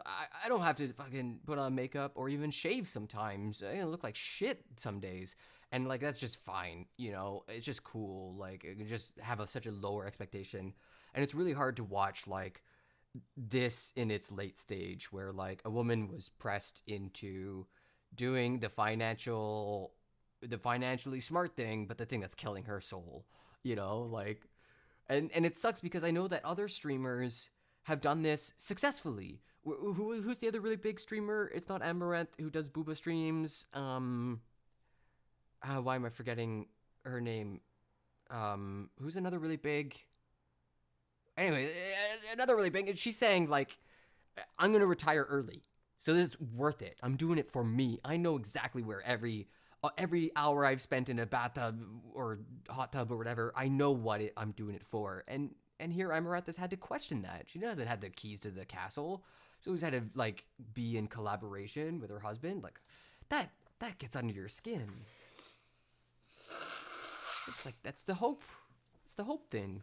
I don't have to fucking put on makeup or even shave sometimes. I look like shit some days. And, like, that's just fine, you know? It's just cool. Like, you just have such a lower expectation. And it's really hard to watch, like, this in its late stage where, like, a woman was pressed into doing the financially smart thing, but the thing that's killing her soul, you know? Like, and it sucks because I know that other streamers have done this successfully. Who's the other really big streamer? It's not Amouranth who does booba streams. Why am I forgetting her name? Who's another really big? Anyway, another really big. She's saying, like, I'm gonna retire early, so this is worth it. I'm doing it for me. I know exactly where every hour I've spent in a bathtub or hot tub or whatever, I know what I'm doing it for. And here Amouranth has had to question that. She doesn't have the keys to the castle. She always had to, like, be in collaboration with her husband. Like, that gets under your skin. It's like, that's the hope. It's the hope thing.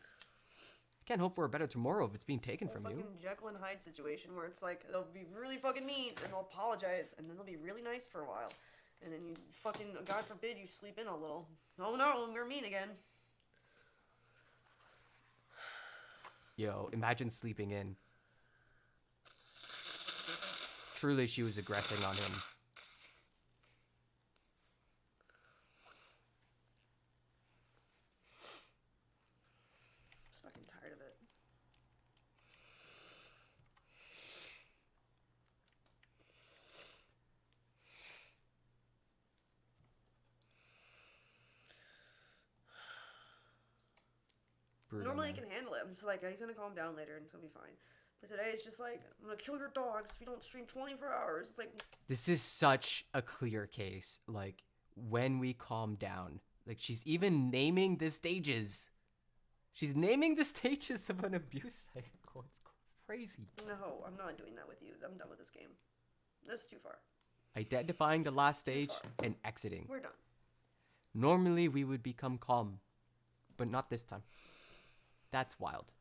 You can't hope for a better tomorrow if it's being taken from you. Fucking Jekyll and Hyde situation where it's like, they'll be really fucking mean and they'll apologize and then they'll be really nice for a while. And then you fucking, God forbid, you sleep in a little. Oh no, we're mean again. Yo, imagine sleeping in. Truly, she was aggressing on him. Just fucking tired of it. Brutal, Normally man. I can handle it. I'm just like, he's gonna calm down later and it's gonna be fine. But today it's just like, I'm gonna kill your dogs if you don't stream 24 hours. It's like, This is such a clear case. Like, when we calm down. Like, she's even naming the stages. She's naming the stages of an abuse cycle. It's crazy. no, I'm not doing that with you. I'm done with this game. That's too far. Identifying the last stage far. and exiting. We're done. Normally, we would become calm. But not this time. That's wild.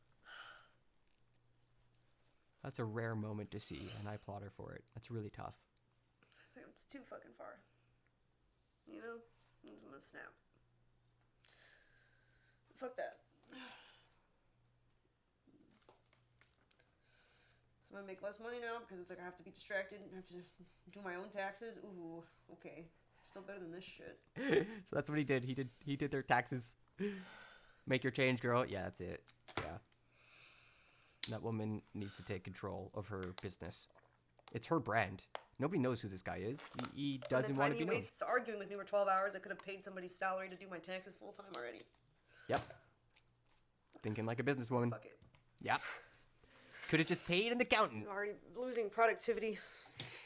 That's a rare moment to see, and I applaud her for it. That's really tough. It's too fucking far. You know? I'm just gonna snap. Fuck that. So I'm gonna make less money now because it's like I have to be distracted and I have to do my own taxes. Ooh, okay. Still better than this shit. So that's what he did. He did their taxes. Make your change, girl. Yeah, that's it. Yeah. That woman needs to take control of her business. It's her brand. Nobody knows who this guy is. He doesn't want to be known. He wastes arguing with me for 12 hours. I could have paid somebody's salary to do my taxes full time already. Yep. Thinking like a businesswoman. Fuck it. Yep. Could have just paid an accountant. I'm already losing productivity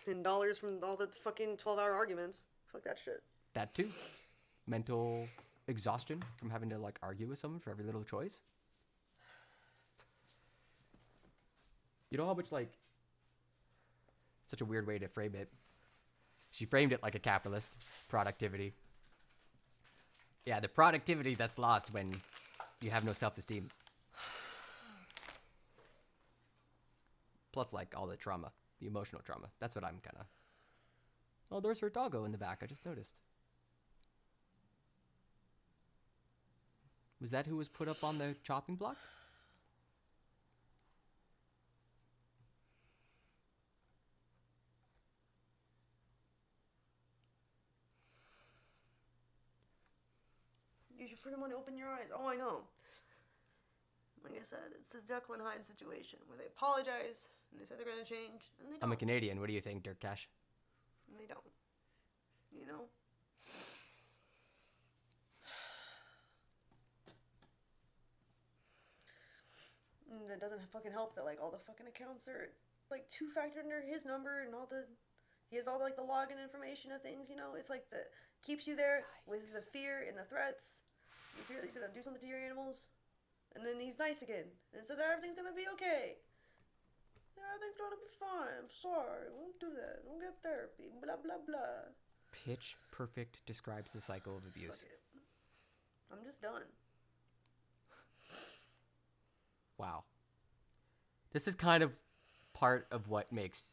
in dollars from all the fucking 12-hour arguments. Fuck that shit. That too. Mental exhaustion from having to, like, argue with someone for every little choice. You know how much, like, such a weird way to frame it. She framed it like a capitalist. Productivity. Yeah, the productivity that's lost when you have no self-esteem. Plus, like, all the trauma. The emotional trauma. That's what I'm kind of... Oh, there's her doggo in the back. I just noticed. Was that who was put up on the chopping block? You should freaking want to open your eyes. Oh, I know. Like I said, it's this Jekyll and Hyde situation where they apologize and they say they're going to change, and they don't. I'm a Canadian. What do you think, Dirk Cash? And they don't. You know? And it doesn't fucking help that, like, all the fucking accounts are, like, two-factor under his number and all the... He has all, like, the login information of things, you know? It's like the... Keeps you there with the fear and the threats. You fear that you're gonna do something to your animals. And then he's nice again. And says everything's gonna be okay. Everything's gonna be fine. I'm sorry. Won't do that. Don't get therapy. Blah, blah, blah. Pitch perfect describes the cycle of abuse. Fuck it. I'm just done. Wow. This is kind of part of what makes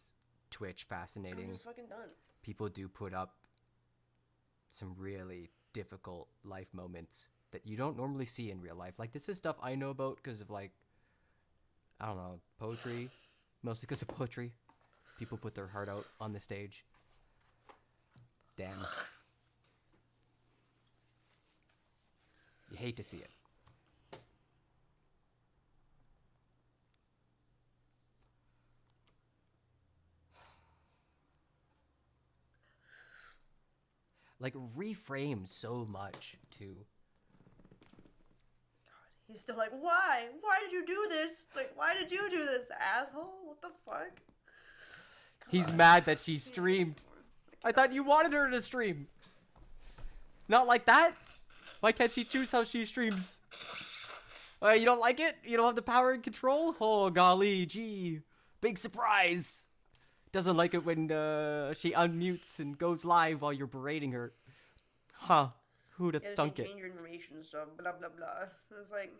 Twitch fascinating. I'm just fucking done. People do put up some really difficult life moments that you don't normally see in real life. Like, this is stuff I know about because of, like, I don't know, poetry. Mostly because of poetry. People put their heart out on the stage. Damn. You hate to see it. Like, reframe so much, too. He's still like, why? Why did you do this? It's like, why did you do this, asshole? What the fuck? He's mad that she streamed. I thought you wanted her to stream. Not like that? Why can't she choose how she streams? You don't like it? You don't have the power and control? Oh, golly, gee. Big surprise. Doesn't like it when she unmutes and goes live while you're berating her. Huh. Who'd have thunk it? Change your information stuff, blah, blah, blah. It's like,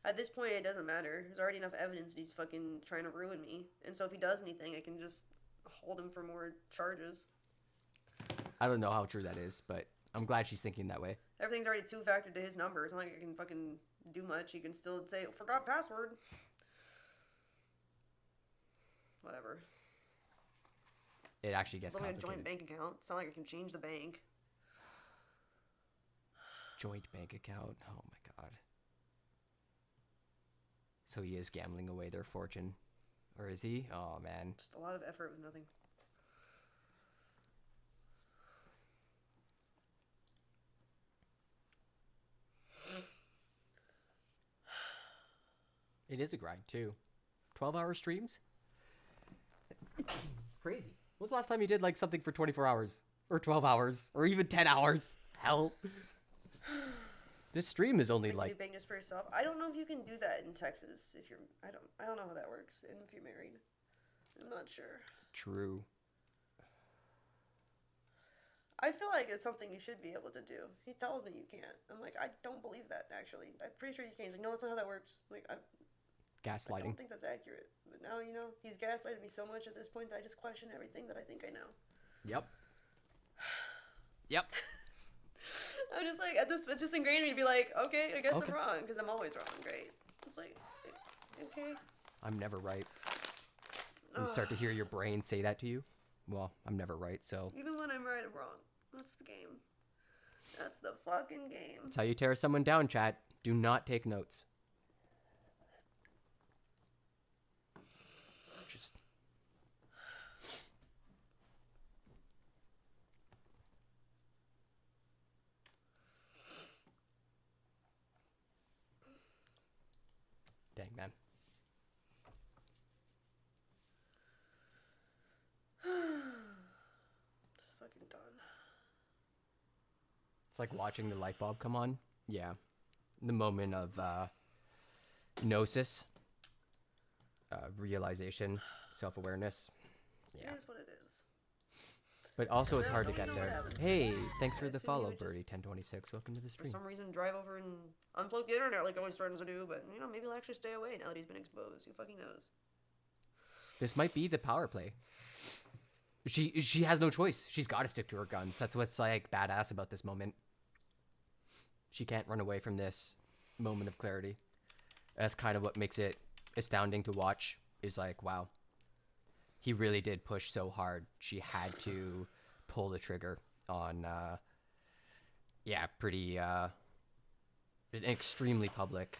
at this point, it doesn't matter. There's already enough evidence that he's fucking trying to ruin me. And so if he does anything, I can just hold him for more charges. I don't know how true that is, but I'm glad she's thinking that way. Everything's already two-factored to his number. It's not like I can fucking do much. He can still say, forgot password. Whatever. It actually gets It's only a complicated. joint bank account. It's not like I can change the bank. Joint bank account. Oh my god. So he is gambling away their fortune. Or is he? Oh man. Just a lot of effort with nothing. It is a grind too. 12-hour streams? It's crazy. When was the last time you did like something for 24 hours? Or 12 hours? Or even 10 hours? Hell. This stream is only like... You bang just for yourself. I don't know if you can do that in Texas if you're... I don't know how that works. And if you're married. I'm not sure. True. I feel like it's something you should be able to do. He tells me you can't. I'm like, I don't believe that, actually. I'm pretty sure you can. He's like, no, that's not how that works. Like, I Gaslighting. don't think that's accurate. But now, you know, he's gaslighted me so much at this point that I just question everything that I think I know. Yep. Yep. I'm just like, at this, it's just ingrained in me to be like, okay, I guess Okay. I'm wrong, because I'm always wrong, right? It's like, okay. I'm never right. You start to hear your brain say that to you. Well, I'm never right, so... Even when I'm right, I'm wrong. That's the game. That's the fucking game. That's how you tear someone down, chat. Do not take notes. Just... Dang, man. Just fucking done. It's like watching the light bulb come on. Yeah. The moment of gnosis, realization, self-awareness. Yeah. It is what it is. But also, it's I hard to don't get know what there. happens. Hey, thanks for I the assume you follow, would just- Birdie1026. Welcome to the For stream. some reason, drive over and unplug the internet like I always threatens to do, but, you know, maybe he'll actually stay away now that he's been exposed. Who fucking knows? This might be the power play. She has no choice. She's got to stick to her guns. That's what's, like, badass about this moment. She can't run away from this moment of clarity. That's kind of what makes it astounding to watch, is like, wow. He really did push so hard. She had to pull the trigger on, yeah, pretty, an extremely public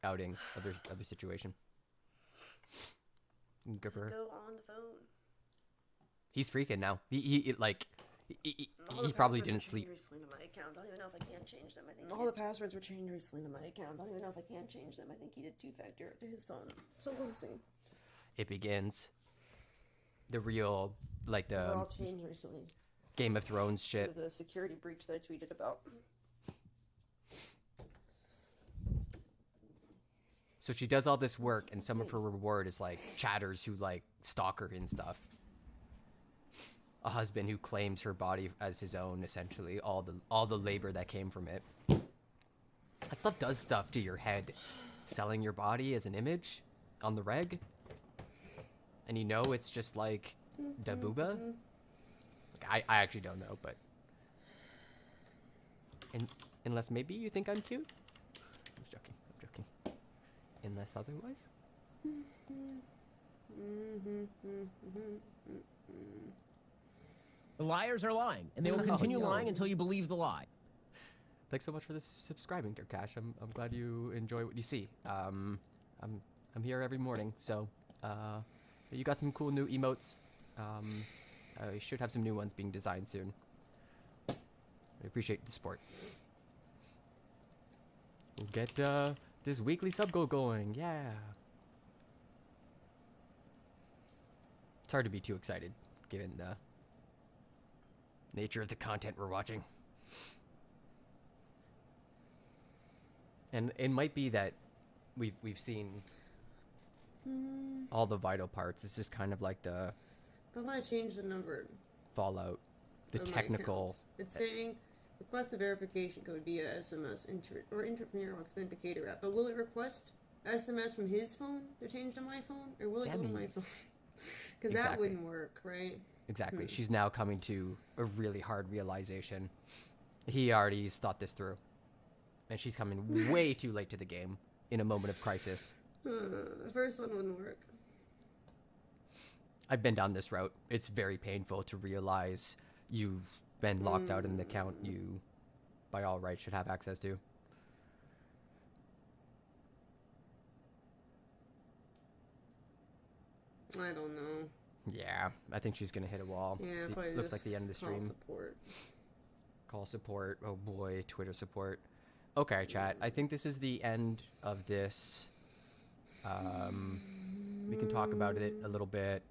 outing of the situation. Good for her. Go on the phone. He's freaking now. He All the probably passwords didn't were sleep. changed recently to my account. I don't even know if I can change them. I think all the passwords were changed recently to my account. I don't even know if I can change them. I think he did two-factor to his phone. So we'll see. It begins. The real, like, They're the all changed recently. Game of Thrones shit. The security breach that I tweeted about. So she does all this work, and some of her reward is, like, chatters who, like, stalk her and stuff. A husband who claims her body as his own, essentially. All the labor that came from it. That stuff does stuff to your head. Selling your body as an image on the reg. And you know it's just, like, da booba. I actually don't know, but... unless maybe you think I'm cute? I'm joking. Unless otherwise? The liars are lying, and they will Oh, continue no. lying until you believe the lie. Thanks so much for this subscribing, Dirkash. I'm glad you enjoy what you see. I'm here every morning, so you got some cool new emotes. I should have some new ones being designed soon. I appreciate the support. We'll get this weekly sub goal going. Yeah. It's hard to be too excited given the nature of the content we're watching. And it might be that we've seen all the vital parts. It's just kind of like the I want to change the number. fallout, the of my technical. account. It's saying request a verification code via SMS or Entrepreneur Authenticator app. But will it request SMS from his phone to change to my phone, or will it go to my Jammies. phone? Because that Exactly. wouldn't work, right? Exactly. She's now coming to a really hard realization. He already thought this through. And she's coming way too late to the game in a moment of crisis. The first one wouldn't work. I've been down this route. It's very painful to realize you've been locked out in an account you, by all rights, should have access to. I don't know. Yeah, I think she's gonna hit a wall. Yeah, See, probably looks like just the end of the call stream. support. Call support. Oh boy, Twitter support. Okay, chat. I think this is the end of this. We can talk about it a little bit